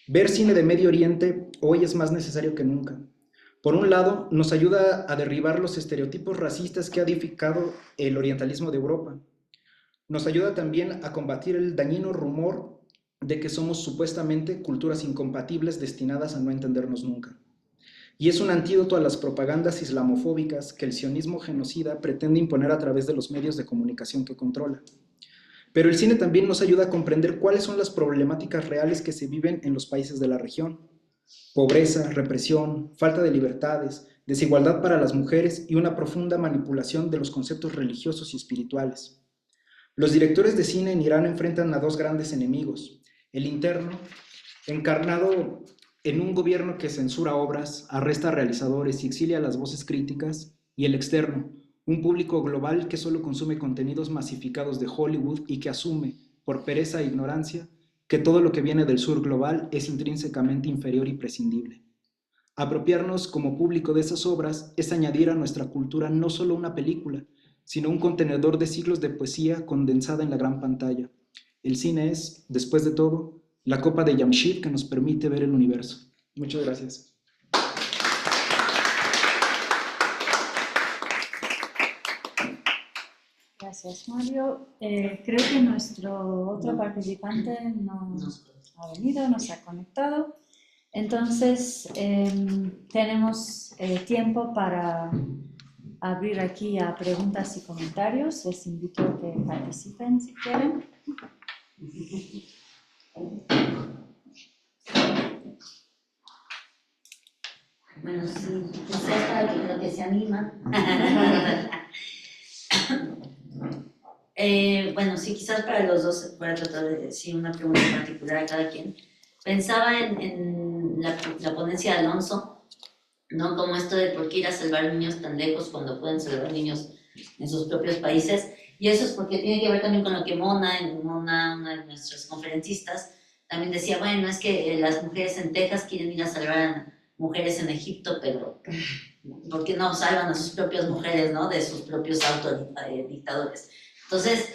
Ver cine de Medio Oriente hoy es más necesario que nunca. Por un lado, nos ayuda a derribar los estereotipos racistas que ha edificado el orientalismo de Europa. Nos ayuda también a combatir el dañino rumor de que somos supuestamente culturas incompatibles destinadas a no entendernos nunca. Y es un antídoto a las propagandas islamofóbicas que el sionismo genocida pretende imponer a través de los medios de comunicación que controla. Pero el cine también nos ayuda a comprender cuáles son las problemáticas reales que se viven en los países de la región. Pobreza, represión, falta de libertades, desigualdad para las mujeres y una profunda manipulación de los conceptos religiosos y espirituales. Los directores de cine en Irán enfrentan a dos grandes enemigos: el interno, encarnado en un gobierno que censura obras, arresta a realizadores y exilia las voces críticas, y el externo, un público global que solo consume contenidos masificados de Hollywood y que asume, por pereza e ignorancia, que todo lo que viene del sur global es intrínsecamente inferior y prescindible. Apropiarnos como público de esas obras es añadir a nuestra cultura no solo una película, sino un contenedor de siglos de poesía condensada en la gran pantalla. El cine es, después de todo, la copa de Jamshid que nos permite ver el universo. Muchas gracias. Gracias, Mario. Creo que nuestro otro participante no ha venido, no se ha conectado. Entonces, tenemos tiempo para abrir aquí a preguntas y comentarios. Les invito a que participen si quieren. Bueno, sí, quizás para lo que se anima. Bueno, sí, quizás para los dos, para tratar de decir una pregunta particular a cada quien. Pensaba en la ponencia de Alonso, ¿no? Como esto de por qué ir a salvar niños tan lejos cuando pueden salvar niños en sus propios países. Y eso es porque tiene que ver también con lo que Mona, una de nuestras conferencistas, también decía, bueno, es que las mujeres en Texas quieren ir a salvar a mujeres en Egipto, pero ¿por qué no salvan a sus propias mujeres, ¿no? De sus propios dictadores? Entonces,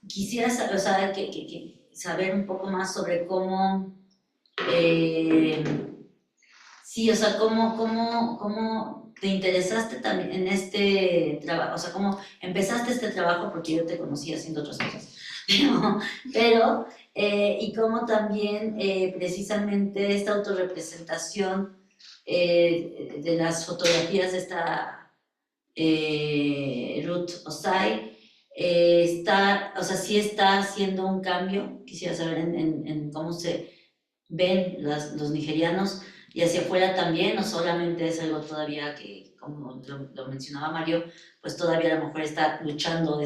quisiera saber, o sea, saber un poco más sobre cómo, sí, o sea, cómo te interesaste también en este trabajo, o sea, cómo empezaste este trabajo, porque yo te conocí haciendo otras cosas, pero y cómo también precisamente esta autorrepresentación de las fotografías de esta Ruth Osai o sea, sí está haciendo un cambio. Quisiera saber en cómo se ven los nigerianos y hacia afuera también, o solamente es algo todavía que, como lo mencionaba Mario, pues todavía la mujer está luchando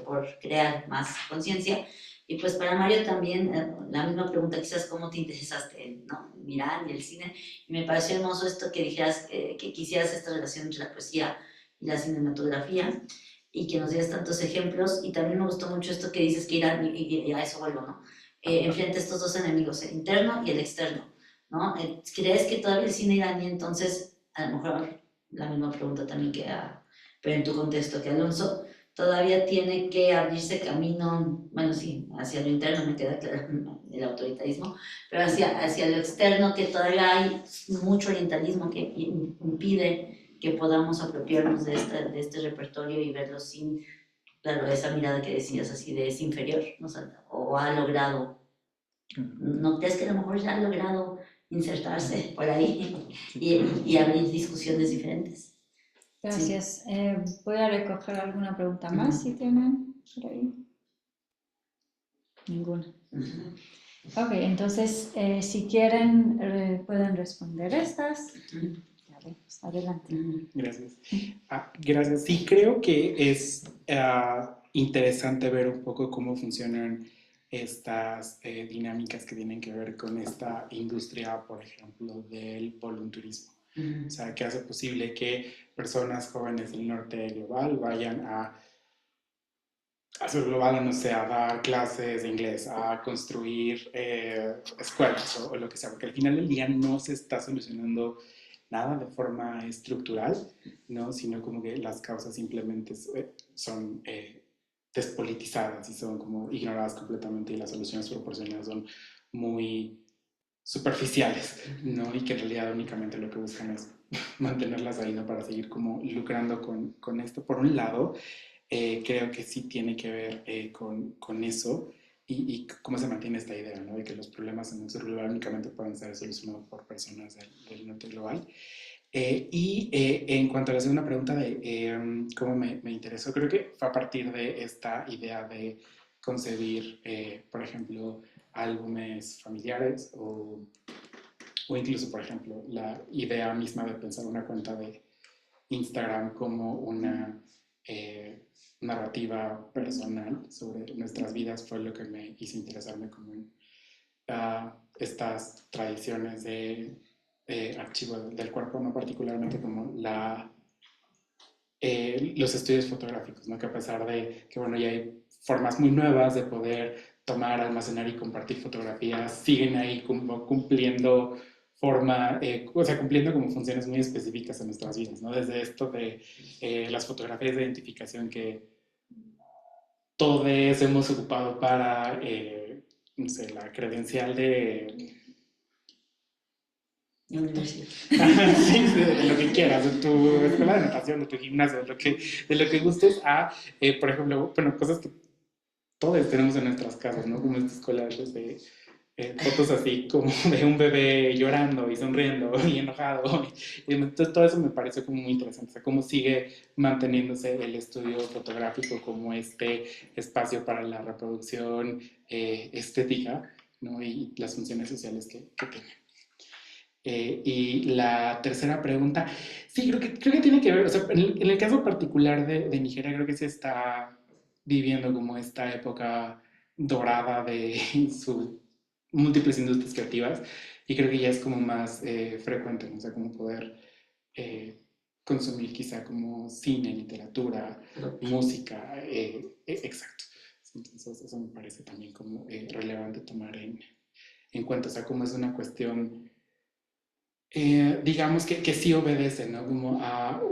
por crear más conciencia. Y pues para Mario también, la misma pregunta, quizás cómo te interesaste, ¿no? En Irán y el cine. Y me pareció hermoso esto que dijeras, que quisieras esta relación entre la poesía y la cinematografía, y que nos dieras tantos ejemplos. Y también me gustó mucho esto que dices que Irán, y a eso vuelvo, ¿no? Enfrenta estos dos enemigos, el interno y el externo, ¿no? ¿Crees que todavía el cine iraní, entonces, a lo mejor la misma pregunta también pero en tu contexto, que Alonso todavía tiene que abrirse camino, bueno, sí, hacia lo interno, me queda claro el autoritarismo, pero hacia lo externo, que todavía hay mucho orientalismo que impide que podamos apropiarnos de este repertorio y verlo sin, claro, esa mirada que decías así de es inferior, ¿no? O ha logrado ¿No crees que a lo mejor ya ha logrado insertarse por ahí y abrir discusiones diferentes? Gracias. Voy a recoger alguna pregunta más si tienen por ahí. Ninguna. Ok, entonces si quieren pueden responder estas. Vale, pues, adelante. Gracias. Gracias. Sí, creo que es interesante ver un poco cómo funcionan estas dinámicas que tienen que ver con esta industria, por ejemplo, del volunturismo. O sea, que hace posible que personas jóvenes del norte global vayan a sur global, no sé, a dar clases de inglés, a construir escuelas o lo que sea, porque al final del día no se está solucionando nada de forma estructural, ¿no? Sino como que las causas simplemente son despolitizadas y son como ignoradas completamente y las soluciones proporcionadas son muy superficiales, ¿no? Y que en realidad únicamente lo que buscan es mantenerlas ahí, ¿no? Para seguir como lucrando con esto. Por un lado, creo que sí tiene que ver con eso y cómo se mantiene esta idea, ¿no? De que los problemas en el sur global únicamente pueden ser solucionados por personas del norte global. En cuanto a la segunda pregunta de cómo me interesó, creo que fue a partir de esta idea de concebir, por ejemplo, álbumes familiares o incluso, por ejemplo, la idea misma de pensar una cuenta de Instagram como una narrativa personal sobre nuestras vidas fue lo que me hizo interesarme como en estas tradiciones de archivo del cuerpo, no particularmente como los estudios fotográficos, ¿no? Que a pesar de que, bueno, ya hay formas muy nuevas de poder tomar, almacenar y compartir fotografías, siguen ahí como cumpliendo o sea, cumpliendo como funciones muy específicas en nuestras vidas, ¿no? Desde esto de las fotografías de identificación que todos hemos ocupado para, no sé, la credencial de Universidad. sí, de lo que quieras, de tu escuela de natación, de tu gimnasio, de lo que gustes, por ejemplo, bueno, cosas que todos tenemos en nuestras casas, ¿no? Como estas collages de fotos así como de un bebé llorando y sonriendo y enojado. Y entonces todo eso me pareció como muy interesante, o sea, cómo sigue manteniéndose el estudio fotográfico como este espacio para la reproducción estética, ¿no? Y las funciones sociales que tiene. Y la tercera pregunta, sí, creo que tiene que ver, o sea, en el caso particular de Nigeria, creo que se está viviendo como esta época dorada de sus múltiples industrias creativas y creo que ya es como más frecuente, ¿no? O sea, como poder consumir quizá como cine, literatura, música, exacto. Entonces eso me parece también como relevante tomar en cuenta, o sea, como es una cuestión digamos que sí obedece, ¿no? Como a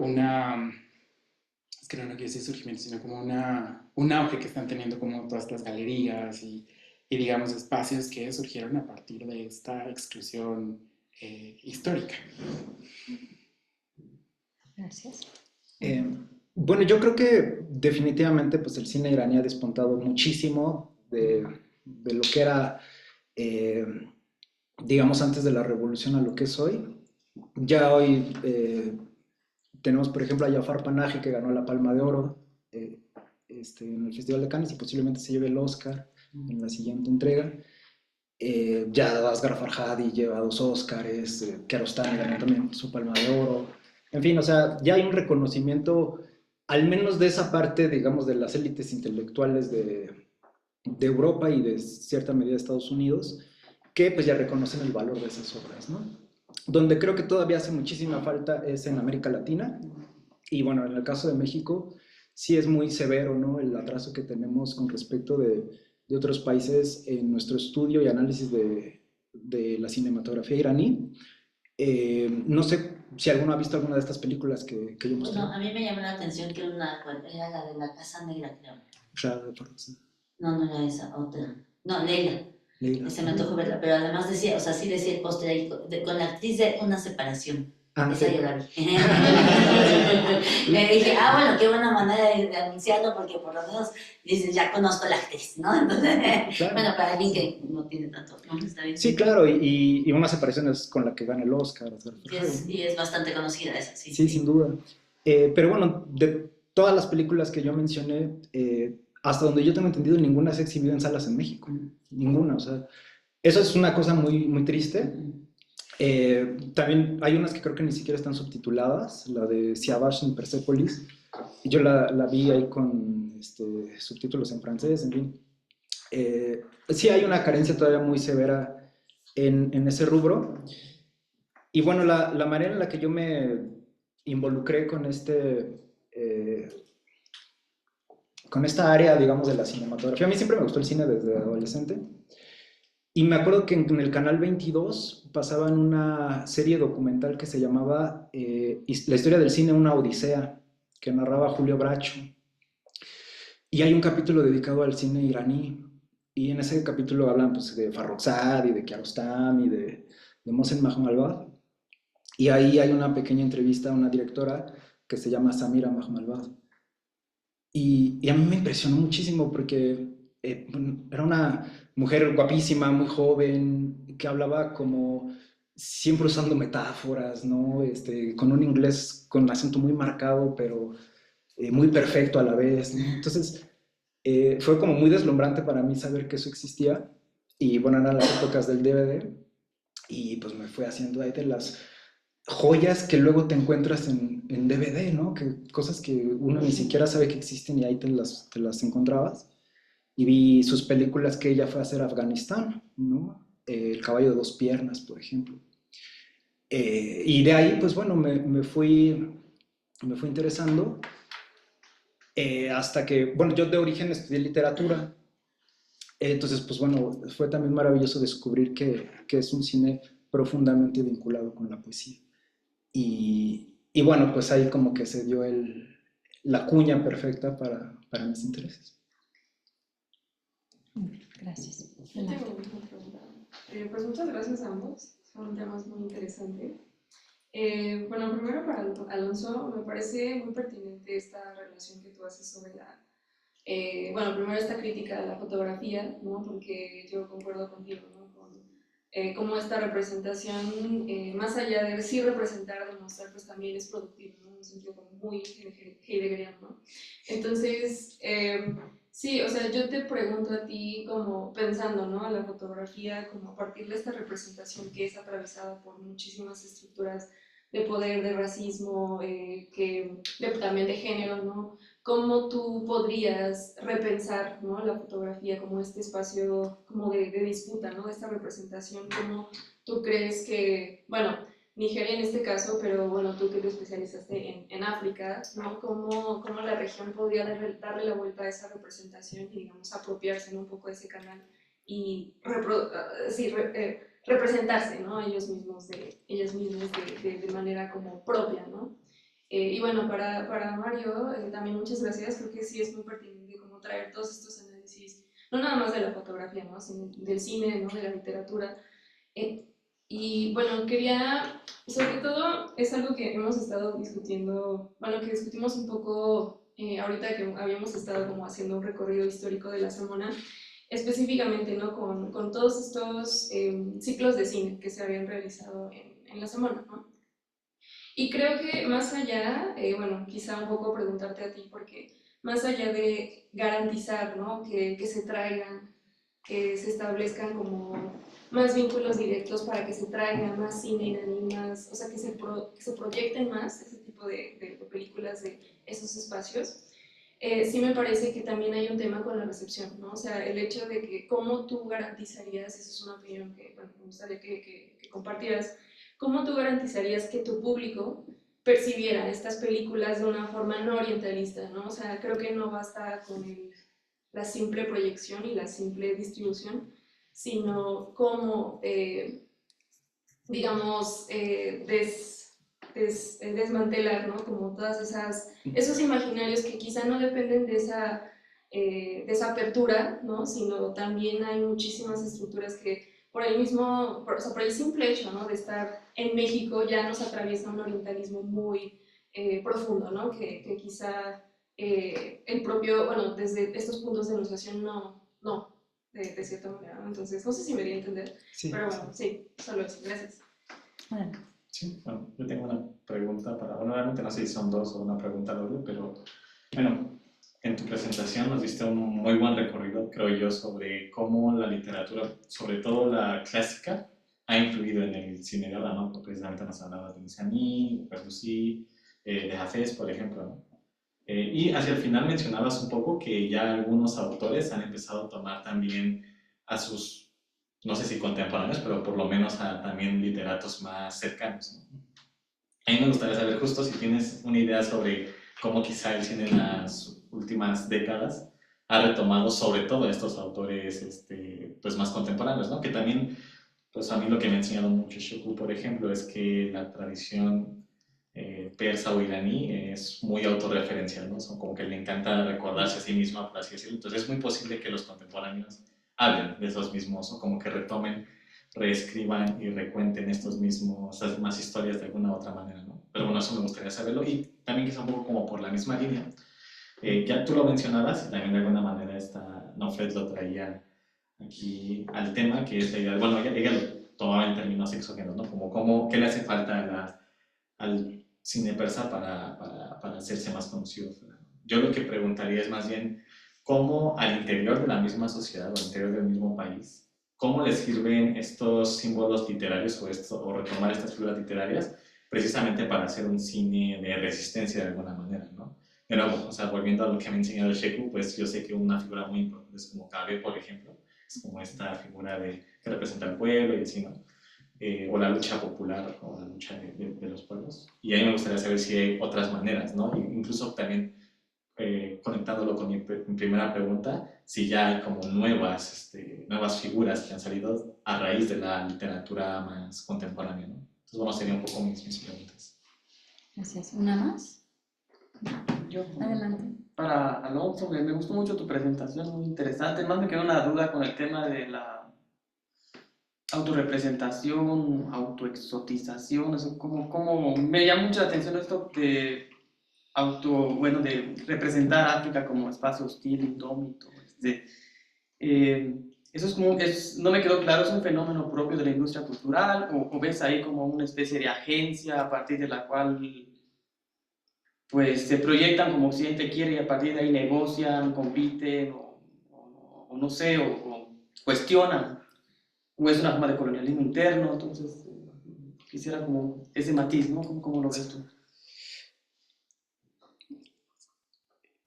es que no quiero decir surgimiento, sino como un auge que están teniendo como todas estas galerías y digamos espacios que surgieron a partir de esta exclusión histórica. Gracias. Bueno, yo creo que definitivamente pues el cine iraní ha despuntado muchísimo de lo que era, eh, digamos, antes de la revolución a lo que es hoy. Ya hoy tenemos, por ejemplo, a Jafar Panahi que ganó la Palma de Oro en el Festival de Cannes y posiblemente se lleve el Oscar en la siguiente entrega. Ya Asghar Farhadi lleva 2 Oscars, Kiarostami ganó también su Palma de Oro. En fin, o sea, ya hay un reconocimiento, al menos de esa parte, digamos, de las élites intelectuales de Europa y de cierta medida de Estados Unidos, que pues ya reconocen el valor de esas obras, ¿no? Donde creo que todavía hace muchísima falta es en América Latina, y bueno, en el caso de México, sí es muy severo, ¿no? El atraso que tenemos con respecto de otros países en nuestro estudio y análisis de la cinematografía iraní. No sé si alguno ha visto alguna de estas películas que yo mostré. No, a mí me llamó la atención que era la de la Casa Negra, creo. Sí. No, no era esa, otra. No, Leila. Leila. Se me antojó verla, pero además decía, o sea, sí decía el póster ahí, con la actriz de una separación. Ah, Esa sí. yo la vi. Le dije, bueno, qué buena manera de anunciarlo, porque por lo menos dices, ya conozco a la actriz, ¿no? Entonces, Claro. bueno, para alguien que no tiene tanto, ¿no? Está bien. Sí, claro, y unas apariciones con la que gana el Oscar. O sea, Y es bastante conocida esa, sí. sí, sin duda. Pero bueno, de todas las películas que yo mencioné, hasta donde yo tengo entendido, ninguna se ha exhibido en salas en México. Ninguna, o sea, eso es una cosa muy, muy triste. También hay unas que creo que ni siquiera están subtituladas, la de Siavash en Persepolis. Yo la vi ahí con subtítulos en francés, en fin. Sí hay una carencia todavía muy severa en ese rubro. Y bueno, la manera en la que yo me involucré con esta área, digamos, de la cinematografía. A mí siempre me gustó el cine desde adolescente. Y me acuerdo que en el canal 22 pasaban una serie documental que se llamaba La historia del cine, una odisea, que narraba Julio Bracho. Y hay un capítulo dedicado al cine iraní. Y en ese capítulo hablan pues, de Farrokhzad y de Kiarostami y de Mohsen Mahmalbaf. Y ahí hay una pequeña entrevista a una directora que se llama Samira Mahmalbaf. Y a mí me impresionó muchísimo porque era una mujer guapísima, muy joven, que hablaba como siempre usando metáforas, ¿no? Con un inglés con acento muy marcado, pero muy perfecto a la vez, ¿no? Entonces, fue como muy deslumbrante para mí saber que eso existía. Y bueno, eran las épocas del DVD. Y pues me fue haciendo ahí de las joyas que luego te encuentras en DVD, ¿no? Cosas que uno ni siquiera sabe que existen y ahí te las encontrabas. Y vi sus películas que ella fue a hacer a Afganistán, ¿no? El caballo de dos piernas, por ejemplo. Y de ahí, pues bueno, me fui interesando hasta que, bueno, yo de origen estudié literatura. Entonces, pues bueno, fue también maravilloso descubrir que es un cine profundamente vinculado con la poesía. Y bueno, pues ahí como que se dio la cuña perfecta para mis intereses. Gracias. Yo tengo una pregunta. Pues muchas gracias a ambos, son temas muy interesantes. Bueno, primero para Alonso, me parece muy pertinente esta relación que tú haces sobre bueno, primero esta crítica a la fotografía, ¿no? Porque yo concuerdo contigo, ¿no? Con cómo esta representación, más allá de sí representar, demostrar, pues también es productiva, ¿no? En un sentido como muy heideggeriano, ¿no? Entonces, sí, o sea, yo te pregunto a ti como pensando, ¿no? La fotografía como a partir de esta representación que es atravesada por muchísimas estructuras de poder, de racismo, también de género, ¿no? ¿Cómo tú podrías repensar, ¿no? La fotografía como este espacio como de disputa, ¿no? De esta representación, ¿cómo tú crees que, bueno, Nigeria en este caso, pero bueno, tú que te especializaste en África, ¿no? ¿Cómo la región podría darle la vuelta a esa representación y, digamos, apropiarse, ¿no? Un poco de ese canal y representarse, ¿no? Ellos mismos de manera como propia, ¿no? Y bueno, para Mario, también muchas gracias. Creo que sí es muy pertinente como traer todos estos análisis, no nada más de la fotografía, ¿no? Sino del cine, ¿no? De la literatura. Y bueno, sobre todo, es algo que hemos estado discutiendo, bueno, que discutimos un poco ahorita que habíamos estado como haciendo un recorrido histórico de la semana, específicamente, ¿no? Con todos estos ciclos de cine que se habían realizado en la semana, ¿no? Y creo que más allá, bueno, quizá un poco preguntarte a ti, porque más allá de garantizar, ¿no? Que se traigan, que se establezcan como más vínculos directos para que se traiga más cine iraní, más, o sea, que se proyecten más ese tipo de películas de esos espacios. Sí me parece que también hay un tema con la recepción, ¿no? O sea, el hecho de que cómo tú garantizarías, esa es una opinión que, bueno, me gustaría que compartieras, cómo tú garantizarías que tu público percibiera estas películas de una forma no orientalista, ¿no? O sea, creo que no basta con la simple proyección y la simple distribución, sino cómo, digamos, desmantelar, ¿no? Como todas esos imaginarios que quizá no dependen de esa apertura, ¿no? Sino también hay muchísimas estructuras que por el mismo, o sea, por el simple hecho, ¿no?, de estar en México ya nos atraviesa un orientalismo muy profundo, ¿no?, que quizá el propio, bueno, desde estos puntos de enunciación no, de cierta manera, ¿no? Entonces, no sé si me di a entender, Sí. pero bueno, sí, solo eso, gracias. Adelante. Sí, bueno, yo tengo una pregunta para, bueno, realmente no sé si son dos o una pregunta doble, pero bueno, en tu presentación nos diste un muy buen recorrido, creo yo, sobre cómo la literatura, sobre todo la clásica, ha influido en el cine de ahora, ¿no? Porque precisamente nos hablabas de Luciani, de Perdussy, de Hafez, por ejemplo, ¿no? Y hacia el final mencionabas un poco que ya algunos autores han empezado a tomar también a sus, no sé si contemporáneos, pero por lo menos a también literatos más cercanos, ¿no? A mí me gustaría saber justo si tienes una idea sobre cómo quizá el cine en las últimas décadas ha retomado sobre todo estos autores pues más contemporáneos, ¿no? Que también, pues a mí lo que me ha enseñado mucho Shokhu, por ejemplo, es que la tradición persa o iraní es muy autorreferencial, ¿no? Son como que le encanta recordarse a sí misma, por así decirlo. Entonces es muy posible que los contemporáneos hablen de esos mismos o como que retomen, reescriban y recuenten estos mismos, estas mismas historias de alguna u otra manera, ¿no? Pero bueno, eso me gustaría saberlo y también quizá un poco como por la misma línea. Ya tú lo mencionabas y también de alguna manera Nofret lo traía aquí al tema, que es la idea, bueno, ella lo tomaba en términos exógenos, ¿no? Como qué le hace falta al cine persa para hacerse más conocido. Yo lo que preguntaría es más bien cómo al interior de la misma sociedad o al interior del mismo país, cómo les sirven estos símbolos literarios o retomar estas figuras literarias precisamente para hacer un cine de resistencia de alguna manera, ¿no? De nuevo, o sea, volviendo a lo que me ha enseñado Shekhu, pues yo sé que una figura muy importante es como Kaabe, por ejemplo, es como esta figura que representa al pueblo y así, ¿no? O la lucha popular o la lucha de los pueblos. Y ahí me gustaría saber si hay otras maneras, ¿no? Incluso también conectándolo con mi primera pregunta, si ya hay como nuevas figuras que han salido a raíz de la literatura más contemporánea, ¿no? Entonces, bueno, serían un poco mis preguntas. Gracias. ¿Una más? Yo, Adelante. para Alonso, me gustó mucho tu presentación, muy interesante. Más me quedó una duda con el tema de la autorrepresentación, autoexotización, eso como me llama mucho la atención esto de de representar a África como espacio hostil, indómito. Eso es como, no me quedó claro, ¿es un fenómeno propio de la industria cultural o ves ahí como una especie de agencia a partir de la cual pues se proyectan como Occidente quiere y a partir de ahí negocian, compiten o no sé, o cuestionan? ¿O es una forma de colonialismo interno? Entonces, quisiera como ese matiz, ¿no? ¿Cómo lo ves tú?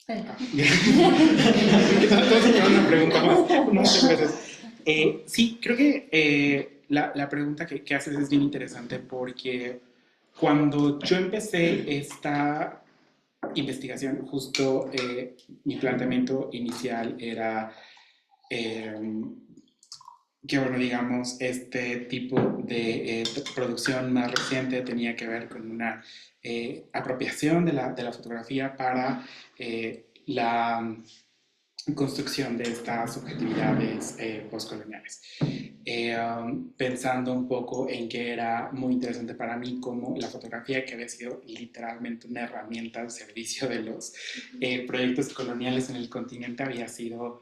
Todos se llevan una pregunta más. Muchas gracias. Sí, creo que la pregunta que haces es bien interesante porque cuando yo empecé esta investigación, justo mi planteamiento inicial era que, bueno, digamos, este tipo de producción más reciente tenía que ver con una apropiación de la fotografía para la construcción de estas subjetividades postcoloniales. Pensando un poco en que era muy interesante para mí como la fotografía, que había sido literalmente una herramienta al servicio de los proyectos coloniales en el continente, había sido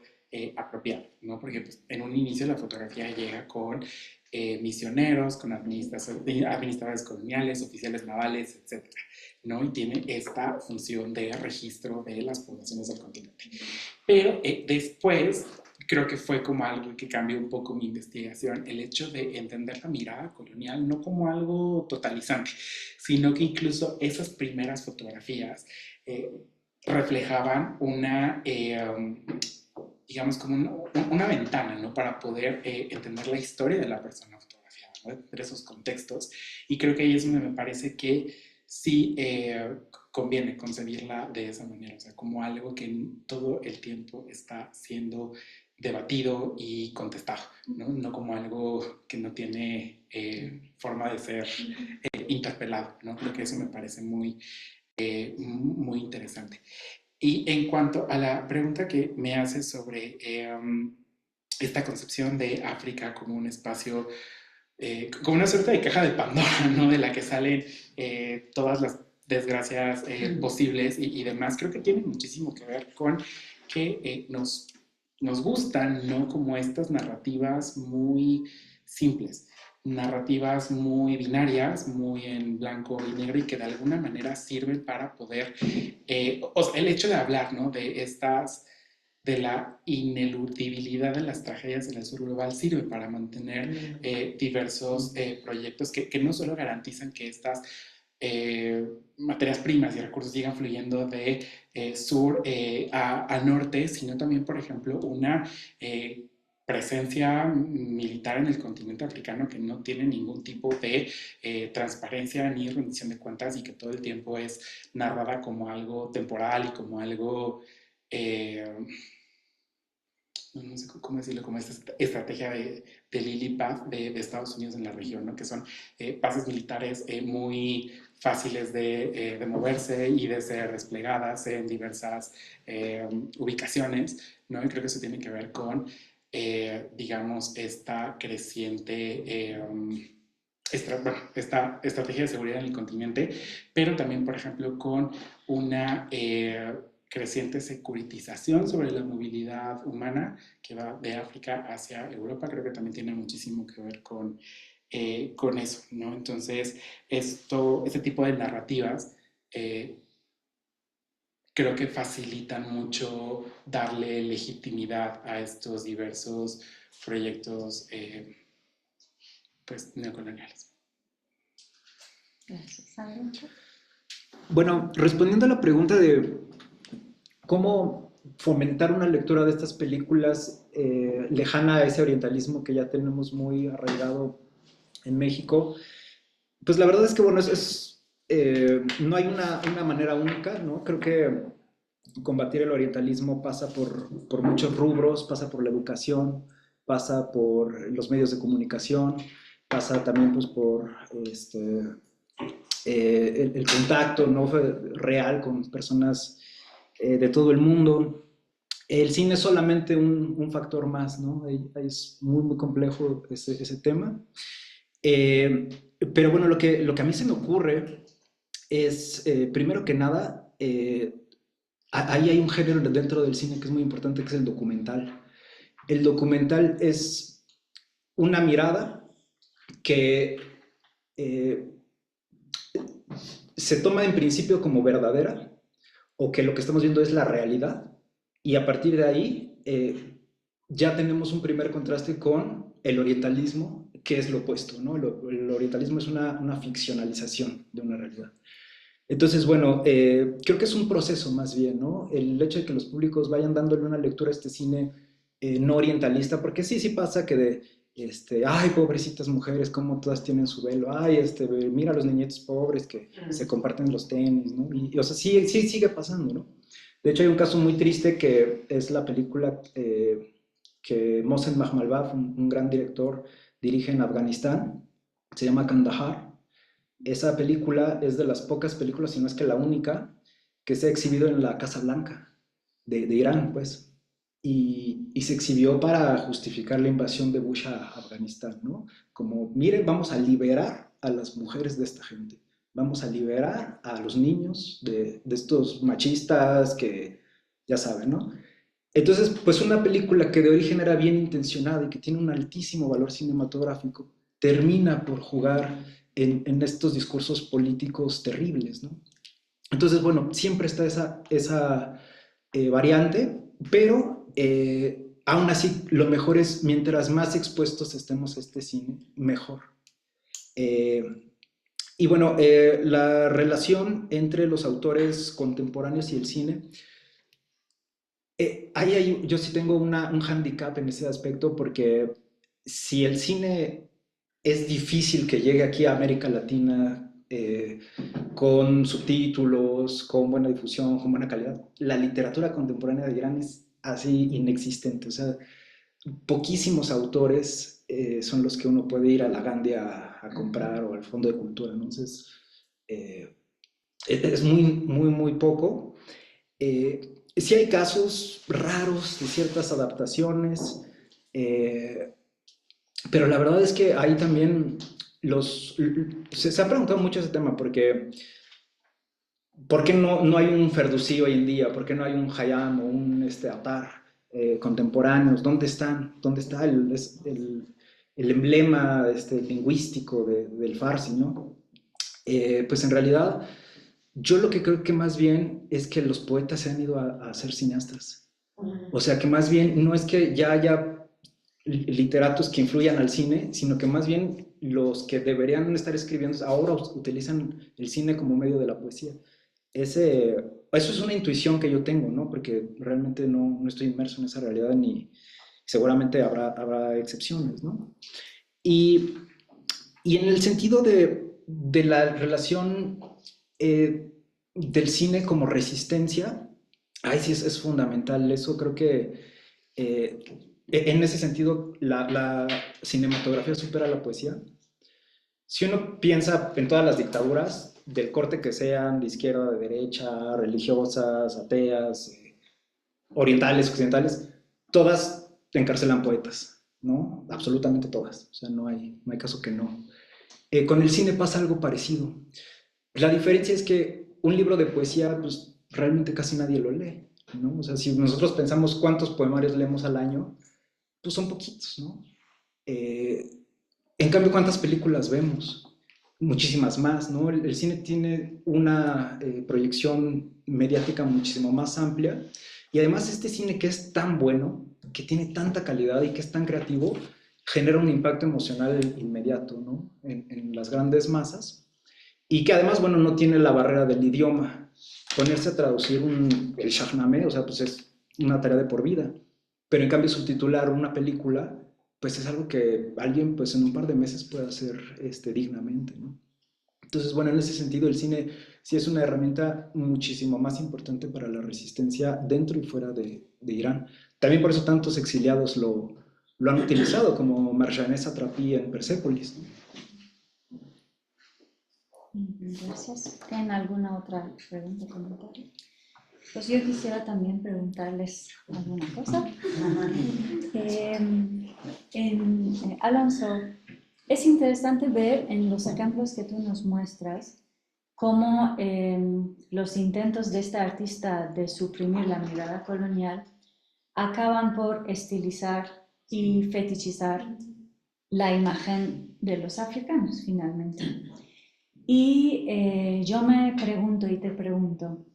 apropiada, ¿no? Porque pues, en un inicio la fotografía llega con misioneros, con administradores coloniales, oficiales navales, etc., ¿no? Y tiene esta función de registro de las poblaciones del continente. Pero después creo que fue como algo que cambió un poco mi investigación, el hecho de entender la mirada colonial no como algo totalizante, sino que incluso esas primeras fotografías reflejaban digamos, como una ventana, ¿no? Para poder entender la historia de la persona fotografiada, ¿no? Entender esos contextos. Y creo que ahí es donde me parece que sí conviene concebirla de esa manera, o sea, como algo que todo el tiempo está siendo debatido y contestado, ¿no? No como algo que no tiene forma de ser interpelado, ¿no? Creo que eso me parece muy interesante. Y en cuanto a la pregunta que me haces sobre esta concepción de África como un espacio, como una suerte de caja de Pandora, ¿no? De la que salen todas las desgracias posibles y demás. Creo que tiene muchísimo que ver con que nos gustan, ¿no? Como estas narrativas muy simples, narrativas muy binarias, muy en blanco y negro y que de alguna manera sirven para poder, o sea, el hecho de hablar, ¿no? De la ineludibilidad de las tragedias en el sur global sirve para mantener diversos proyectos que no solo garantizan que estas materias primas y recursos sigan fluyendo de sur a norte, sino también, por ejemplo, una presencia militar en el continente africano que no tiene ningún tipo de transparencia ni rendición de cuentas y que todo el tiempo es narrada como algo temporal y como algo, no sé cómo decirlo, como esta estrategia de Lily Pad de Estados Unidos en la región, ¿no? Que son bases militares muy fáciles de moverse y de ser desplegadas en diversas ubicaciones, ¿no? Y creo que eso tiene que ver con, digamos, esta creciente esta estrategia de seguridad en el continente, pero también, por ejemplo, con una creciente securitización sobre la movilidad humana que va de África hacia Europa. Creo que también tiene muchísimo que ver con eso, ¿no? Entonces, este tipo de narrativas creo que facilitan mucho darle legitimidad a estos diversos proyectos pues, neocoloniales. Gracias, Sandra. Bueno, respondiendo a la pregunta de cómo fomentar una lectura de estas películas lejana a ese orientalismo que ya tenemos muy arraigado en México, pues la verdad es que, bueno, no hay una manera única, ¿no? Creo que combatir el orientalismo pasa por muchos rubros, pasa por la educación, pasa por los medios de comunicación, pasa también pues, por el contacto, ¿no? Real con personas de todo el mundo. El cine es solamente un factor más, ¿no? Es muy, muy complejo ese tema. Pero bueno, lo que a mí se me ocurre es, primero que nada, ahí hay un género dentro del cine que es muy importante, que es el documental. El documental es una mirada que se toma en principio como verdadera, o que lo que estamos viendo es la realidad, y a partir de ahí ya tenemos un primer contraste con el orientalismo, que es lo opuesto, ¿no? El orientalismo es una ficcionalización de una realidad. Entonces, bueno, creo que es un proceso más bien, ¿no? El hecho de que los públicos vayan dándole una lectura a este cine no orientalista, porque sí pasa que ay, pobrecitas mujeres, cómo todas tienen su velo, ay, mira a los niñitos pobres que se comparten los tenis, ¿no? Y o sea, sí sigue pasando, ¿no? De hecho, hay un caso muy triste que es la película que Mohsen Mahmalbaf, un gran director, dirige en Afganistán, se llama Kandahar. Esa película es de las pocas películas, si no es que la única, que se ha exhibido en la Casa Blanca de Irán, pues. Y se exhibió para justificar la invasión de Bush a Afganistán, ¿no? Como, miren, vamos a liberar a las mujeres de esta gente. Vamos a liberar a los niños de estos machistas que, ya saben, ¿no? Entonces, pues una película que de origen era bien intencionada y que tiene un altísimo valor cinematográfico, termina por jugar en estos discursos políticos terribles, ¿no? Entonces, bueno, siempre está esa variante, pero aún así lo mejor es, mientras más expuestos estemos a este cine, mejor. Y bueno, la relación entre los autores contemporáneos y el cine, yo sí tengo un hándicap en ese aspecto, porque si el cine es difícil que llegue aquí a América Latina con subtítulos, con buena difusión, con buena calidad, la literatura contemporánea de Irán es así inexistente. O sea, poquísimos autores son los que uno puede ir a la Gandia a comprar o al Fondo de Cultura, ¿no? Entonces, es muy, muy, muy poco. Sí hay casos raros de ciertas adaptaciones. Pero la verdad es que ahí también se ha preguntado mucho ese tema, porque ¿por qué no hay un Ferdusi hoy en día? ¿Por qué no hay un Khayyam o un Attar contemporáneos? ¿Dónde están? ¿Dónde está el emblema lingüístico del Farsi, ¿no? Pues en realidad, yo lo que creo que más bien es que los poetas se han ido a ser cineastas. O sea, que más bien no es que ya haya literatos que influyan al cine, sino que más bien los que deberían estar escribiendo ahora utilizan el cine como medio de la poesía. Eso es una intuición que yo tengo, ¿no? Porque realmente no estoy inmerso en esa realidad, ni seguramente habrá excepciones, ¿no? Y en el sentido de la relación del cine como resistencia, ahí sí es fundamental. Eso creo que en ese sentido la cinematografía supera la poesía. Si uno piensa en todas las dictaduras, del corte que sean, de izquierda, de derecha, religiosas, ateas, orientales, occidentales, todas encarcelan poetas, ¿no? Absolutamente todas. O sea, no hay caso que no. Con el cine pasa algo parecido. La diferencia es que un libro de poesía, pues realmente casi nadie lo lee, ¿no? O sea, si nosotros pensamos cuántos poemarios leemos al año, pues son poquitos, ¿no? En cambio, ¿cuántas películas vemos? Muchísimas más, ¿no? El cine tiene una proyección mediática muchísimo más amplia, y además este cine que es tan bueno, que tiene tanta calidad y que es tan creativo, genera un impacto emocional inmediato, ¿no? En las grandes masas, y que además, bueno, no tiene la barrera del idioma. Ponerse a traducir el Shahnameh, o sea, pues es una tarea de por vida, pero en cambio subtitular una película, pues es algo que alguien pues en un par de meses puede hacer dignamente, ¿no? Entonces, bueno, en ese sentido el cine sí es una herramienta muchísimo más importante para la resistencia dentro y fuera de Irán. También por eso tantos exiliados lo han utilizado, como Marjane Satrapi en Persépolis, ¿no? Gracias. ¿Tienen alguna otra pregunta o comentario? Pues yo quisiera también preguntarles alguna cosa. Alonso, es interesante ver en los ejemplos que tú nos muestras cómo los intentos de esta artista de suprimir la mirada colonial acaban por estilizar y fetichizar la imagen de los africanos, finalmente. Y yo me pregunto y te pregunto,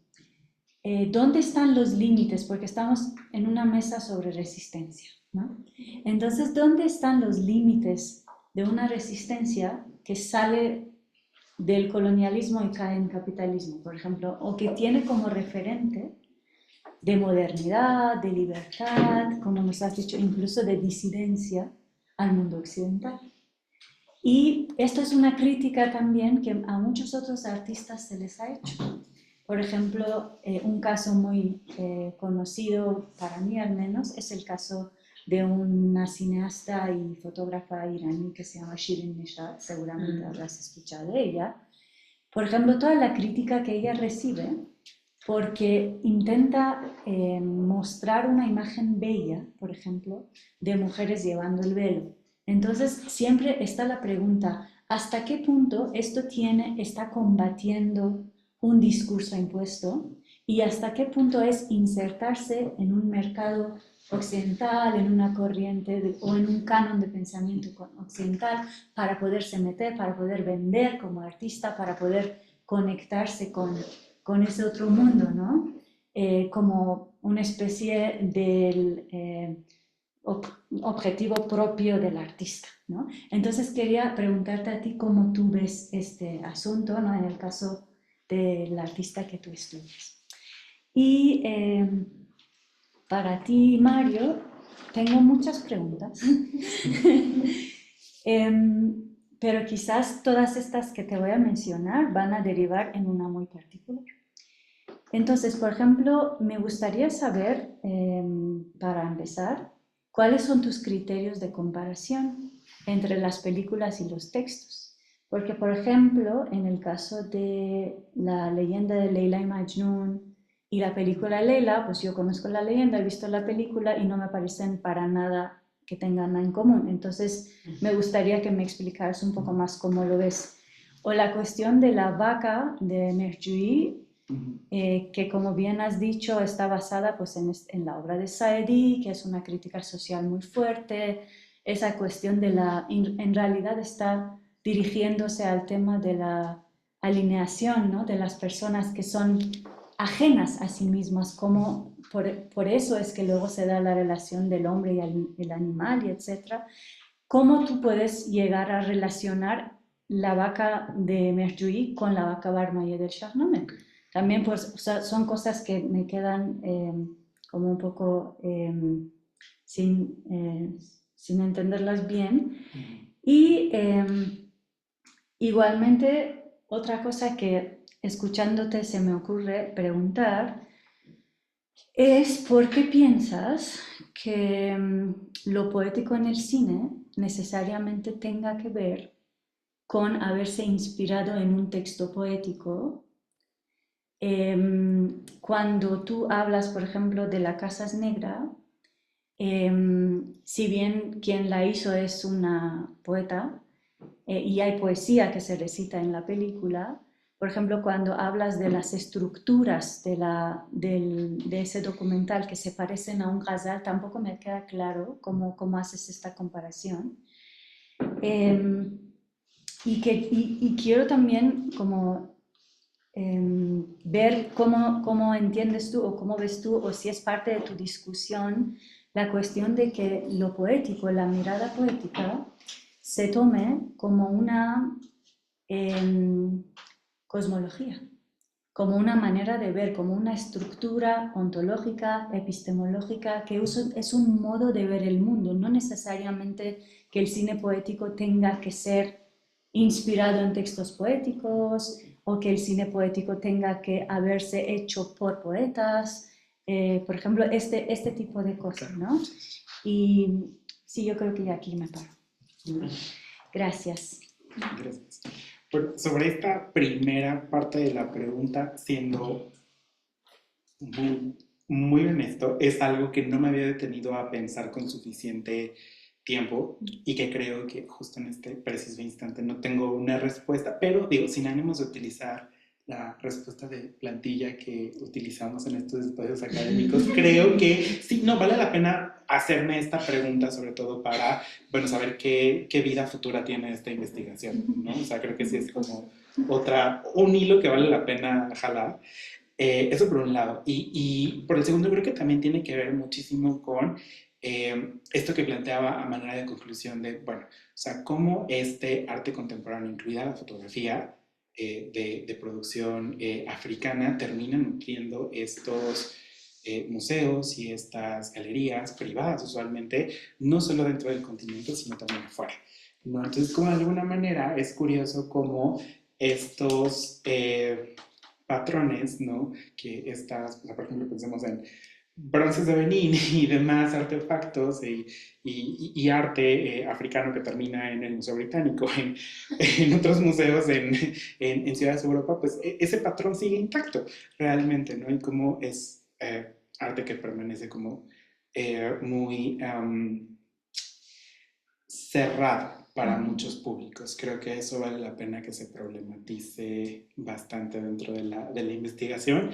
¿dónde están los límites? Porque estamos en una mesa sobre resistencia, ¿no? Entonces, ¿dónde están los límites de una resistencia que sale del colonialismo y cae en capitalismo, por ejemplo, o que tiene como referente de modernidad, de libertad, como nos has dicho, incluso de disidencia al mundo occidental? Y esto es una crítica también que a muchos otros artistas se les ha hecho. Por ejemplo, un caso muy conocido para mí al menos es el caso de una cineasta y fotógrafa iraní que se llama Shirin Nishad, seguramente habrás escuchado de ella. Por ejemplo, toda la crítica que ella recibe porque intenta mostrar una imagen bella, por ejemplo, de mujeres llevando el velo. Entonces siempre está la pregunta, ¿hasta qué punto esto está combatiendo un discurso impuesto? ¿Y hasta qué punto es insertarse en un mercado occidental, en una corriente o en un canon de pensamiento occidental para poderse meter, para poder vender como artista, para poder conectarse con ese otro mundo, ¿no? Como una especie del objetivo propio del artista, ¿no? Entonces quería preguntarte a ti cómo tú ves este asunto, ¿no? En el caso del artista que tú estudias. Y para ti, Mario, tengo muchas preguntas, pero quizás todas estas que te voy a mencionar van a derivar en una muy particular. Entonces, por ejemplo, me gustaría saber, para empezar, ¿cuáles son tus criterios de comparación entre las películas y los textos? Porque, por ejemplo, en el caso de la leyenda de Leila y Majnun y la película Leila, pues yo conozco la leyenda, he visto la película y no me parecen para nada que tengan en común. Entonces, me gustaría que me explicaras un poco más cómo lo ves. O la cuestión de la vaca de Merjuí, que como bien has dicho está basada pues, en la obra de Saedi, que es una crítica social muy fuerte. Esa cuestión de en realidad está dirigiéndose al tema de la alineación, ¿no? De las personas que son ajenas a sí mismas, como por eso es que luego se da la relación del hombre y el animal, y etc. ¿Cómo tú puedes llegar a relacionar la vaca de Merjuí con la vaca Barmaye del Shahnameh? También pues, o sea, son cosas que me quedan como un poco sin entenderlas bien. Y igualmente, otra cosa que escuchándote se me ocurre preguntar es ¿por qué piensas que lo poético en el cine necesariamente tenga que ver con haberse inspirado en un texto poético? Cuando tú hablas, por ejemplo, de La Casa es Negra, si bien quien la hizo es una poeta, y hay poesía que se recita en la película, por ejemplo, cuando hablas de las estructuras de ese documental que se parecen a un ghazal, tampoco me queda claro cómo haces esta comparación. Y quiero también como ver cómo entiendes tú o cómo ves tú, o si es parte de tu discusión, la cuestión de que lo poético, la mirada poética, se tome como una cosmología, como una manera de ver, como una estructura ontológica, epistemológica, que es un modo de ver el mundo, no necesariamente que el cine poético tenga que ser inspirado en textos poéticos o que el cine poético tenga que haberse hecho por poetas, por ejemplo, este tipo de cosas, ¿no? Y sí, yo creo que ya aquí me paro. Gracias. Gracias. Bueno, sobre esta primera parte de la pregunta, siendo muy honesto, es algo que no me había detenido a pensar con suficiente tiempo y que creo que justo en este preciso instante no tengo una respuesta, pero digo, sin ánimos de utilizar la respuesta de plantilla que utilizamos en estos espacios académicos, creo que sí, no, vale la pena hacerme esta pregunta, sobre todo para, bueno, saber qué vida futura tiene esta investigación, ¿no? O sea, creo que sí es como un hilo que vale la pena jalar. Eso por un lado. Y por el segundo, creo que también tiene que ver muchísimo con esto que planteaba a manera de conclusión de, bueno, o sea, cómo este arte contemporáneo, incluida la fotografía de producción africana, termina nutriendo estos museos y estas galerías privadas, usualmente, no solo dentro del continente, sino también afuera, ¿no? Entonces, como de alguna manera es curioso cómo estos patrones, ¿no? Que estas, o sea, por ejemplo, pensemos en bronces de Benín y demás artefactos y arte africano que termina en el Museo Británico, en otros museos en ciudades de Europa, pues ese patrón sigue intacto realmente, ¿no? Y cómo es arte que permanece como muy cerrado para muchos públicos. Creo que eso vale la pena que se problematice bastante dentro de la investigación.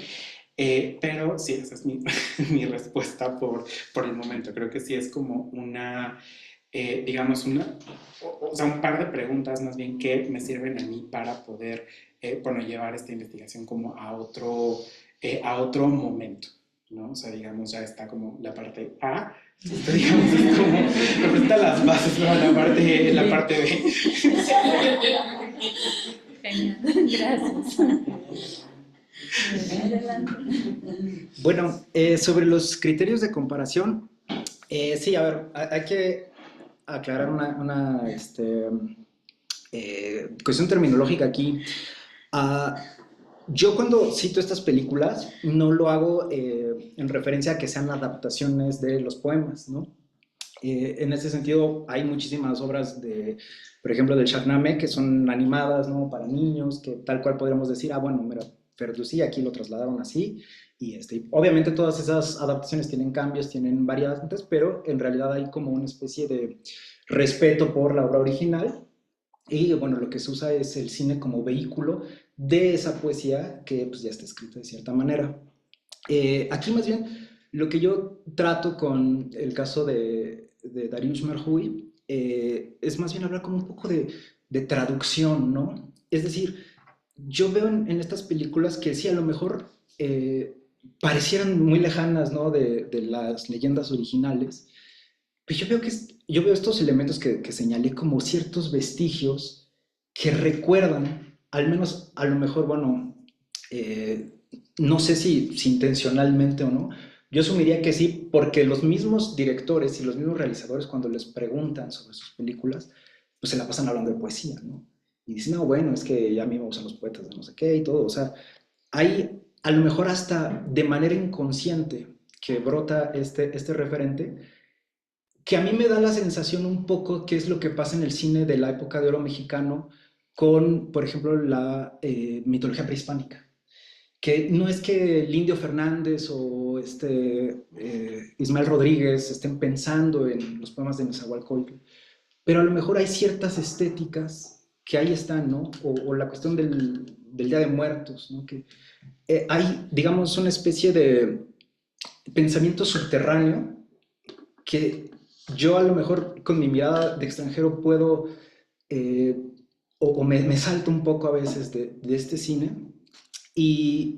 Pero sí, esa es mi respuesta por el momento. Creo que sí es como una, digamos, o sea, un par de preguntas más bien que me sirven a mí para poder, bueno, llevar esta investigación como a otro momento, ¿no? O sea, digamos, ya está como la parte A, esto, digamos, es como representa las bases, ¿no? La parte B. Genial, gracias. Bueno, sobre los criterios de comparación, sí, a ver, hay que aclarar una cuestión terminológica aquí. Yo cuando cito estas películas no lo hago en referencia a que sean adaptaciones de los poemas, ¿no? En ese sentido hay muchísimas obras por ejemplo, del Shahnameh que son animadas, ¿no? Para niños, que tal cual podríamos decir, bueno, mira, Ferdousí, aquí lo trasladaron así, y obviamente todas esas adaptaciones tienen cambios, tienen variantes, pero en realidad hay como una especie de respeto por la obra original, y bueno, lo que se usa es el cine como vehículo de esa poesía que pues, ya está escrita de cierta manera. Aquí más bien lo que yo trato con el caso de Dariush Merjoui es más bien hablar como un poco de traducción, ¿no? Es decir, yo veo en estas películas que sí, a lo mejor parecieran muy lejanas, ¿no? De las leyendas originales, pero yo veo estos elementos que señalé como ciertos vestigios que recuerdan, al menos a lo mejor, bueno, eh, no sé si intencionalmente o no, yo asumiría que sí, porque los mismos directores y los mismos realizadores cuando les preguntan sobre sus películas, pues se la pasan hablando de poesía, ¿no? Y dicen, no, bueno, es que ya a mí me gustan los poetas de no sé qué y todo, o sea, hay a lo mejor hasta de manera inconsciente que brota este referente, que a mí me da la sensación un poco que es lo que pasa en el cine de la época de oro mexicano con, por ejemplo, la mitología prehispánica. Que no es que el Indio Fernández o Ismael Rodríguez estén pensando en los poemas de Nezahualcóyotl, pero a lo mejor hay ciertas estéticas que ahí están, ¿no? O la cuestión del Día de Muertos, ¿no? Que hay, digamos, una especie de pensamiento subterráneo que yo a lo mejor con mi mirada de extranjero puedo, eh, o me salto un poco a veces de este cine, y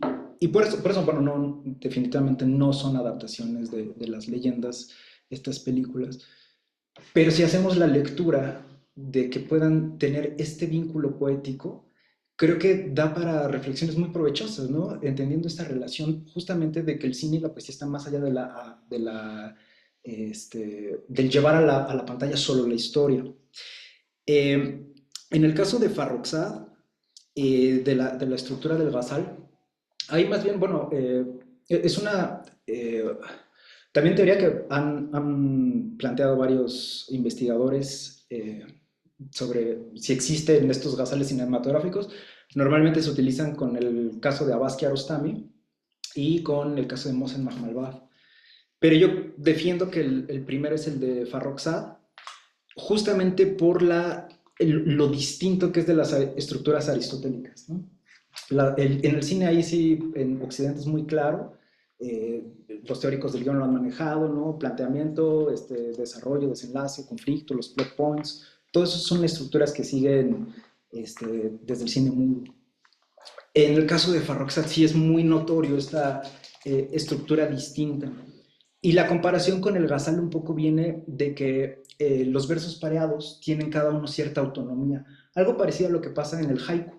por eso, bueno, no, definitivamente no son adaptaciones de las leyendas estas películas, pero si hacemos la lectura de que puedan tener este vínculo poético, creo que da para reflexiones muy provechosas, ¿no? Entendiendo esta relación justamente de que el cine y la poesía están más allá del llevar a la pantalla solo la historia. En el caso de Farrokhzad, de la estructura del Ghazal, ahí más bien, bueno, es una también teoría que han planteado varios investigadores sobre si existen estos ghazales cinematográficos. Normalmente se utilizan con el caso de Abbas Kiarostami y con el caso de Mohsen Mahmalbaf. Pero yo defiendo que el primero es el de Farrokhzad, justamente por lo distinto que es de las estructuras aristotélicas, ¿no? En el cine ahí sí, en Occidente es muy claro, los teóricos del guión lo han manejado, ¿no? Planteamiento, desarrollo, desenlace, conflicto, los plot points, todo eso son estructuras que siguen desde el cine mudo. En el caso de Farrokhzad sí es muy notorio esta estructura distinta. Y la comparación con el Ghazal un poco viene de que los versos pareados tienen cada uno cierta autonomía, algo parecido a lo que pasa en el haiku,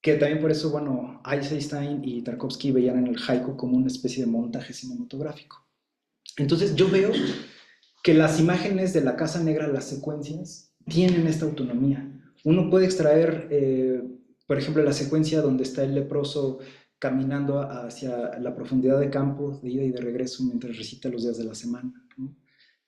que también por eso, bueno, Eisenstein y Tarkovsky veían en el haiku como una especie de montaje cinematográfico. Entonces yo veo que las imágenes de la Casa Negra, las secuencias, tienen esta autonomía. Uno puede extraer, por ejemplo, la secuencia donde está el leproso caminando hacia la profundidad de campo, de ida y de regreso, mientras recita los días de la semana, ¿no?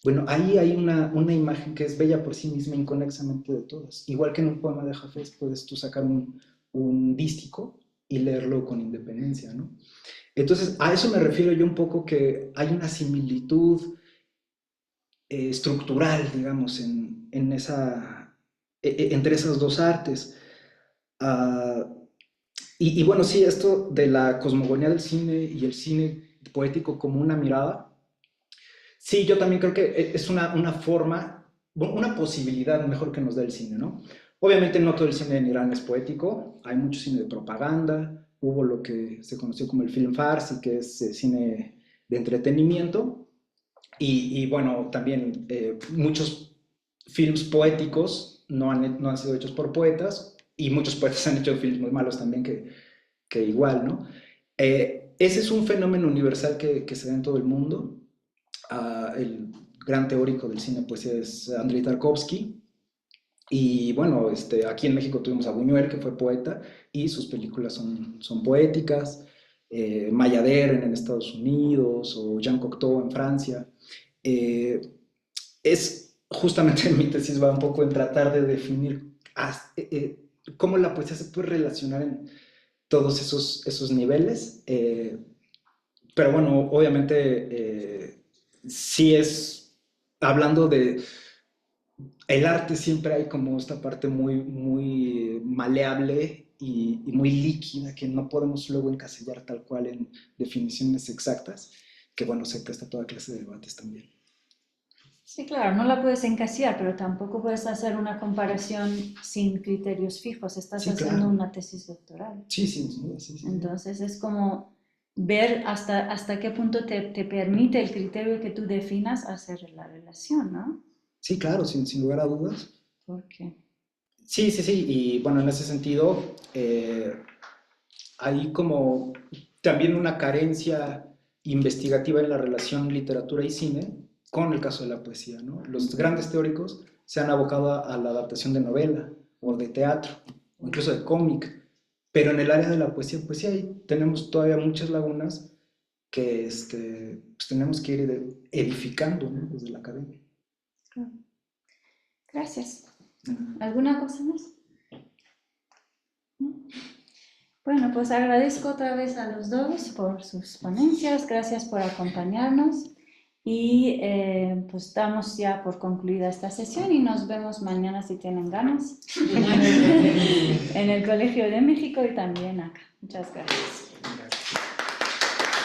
Bueno, ahí hay una imagen que es bella por sí misma, inconexamente de todas. Igual que en un poema de Hafez puedes tú sacar un dístico y leerlo con independencia, ¿no? Entonces, a eso me refiero yo un poco, que hay una similitud estructural, digamos, entre esas dos artes. Y bueno, sí, esto de la cosmogonía del cine y el cine poético como una mirada, sí, yo también creo que es una forma, una posibilidad mejor que nos da el cine, ¿no? Obviamente no todo el cine en Irán es poético, hay mucho cine de propaganda, hubo lo que se conoció como el film farsi, que es cine de entretenimiento, y bueno, también muchos films poéticos no han sido hechos por poetas, y muchos poetas han hecho films muy malos también que igual, ¿no? Ese es un fenómeno universal que se da en todo el mundo. El gran teórico del cine pues es Andrei Tarkovsky, y bueno, aquí en México tuvimos a Buñuel, que fue poeta, y sus películas son poéticas. Maya Deren en Estados Unidos, o Jean Cocteau en Francia. Es justamente mi tesis va un poco en tratar de definir cómo la poesía se puede relacionar todos esos niveles. Pero bueno, obviamente sí es, hablando de el arte, siempre hay como esta parte muy maleable y muy líquida que no podemos luego encasillar tal cual en definiciones exactas, que bueno, se presta toda clase de debates también. Sí, claro, no la puedes encasillar, pero tampoco puedes hacer una comparación sin criterios fijos. Estás Sí, haciendo claro. una tesis doctoral. Sí, sin duda, sí. Entonces es como ver hasta qué punto te permite el criterio que tú definas hacer la relación, ¿no? Sí, claro, sin lugar a dudas. ¿Por qué? Sí, y bueno, en ese sentido hay como también una carencia investigativa en la relación literatura y cine con el caso de la poesía, ¿no? Los grandes teóricos se han abocado a la adaptación de novela o de teatro, o incluso de cómic, pero en el área de la poesía, pues sí, ahí tenemos todavía muchas lagunas que pues tenemos que ir edificando, ¿no? Desde la academia. Gracias. ¿Alguna cosa más? ¿No? Bueno, pues agradezco otra vez a los dos por sus ponencias, gracias por acompañarnos y pues damos ya por concluida esta sesión y nos vemos mañana si tienen ganas en el Colegio de México y también acá. Muchas gracias.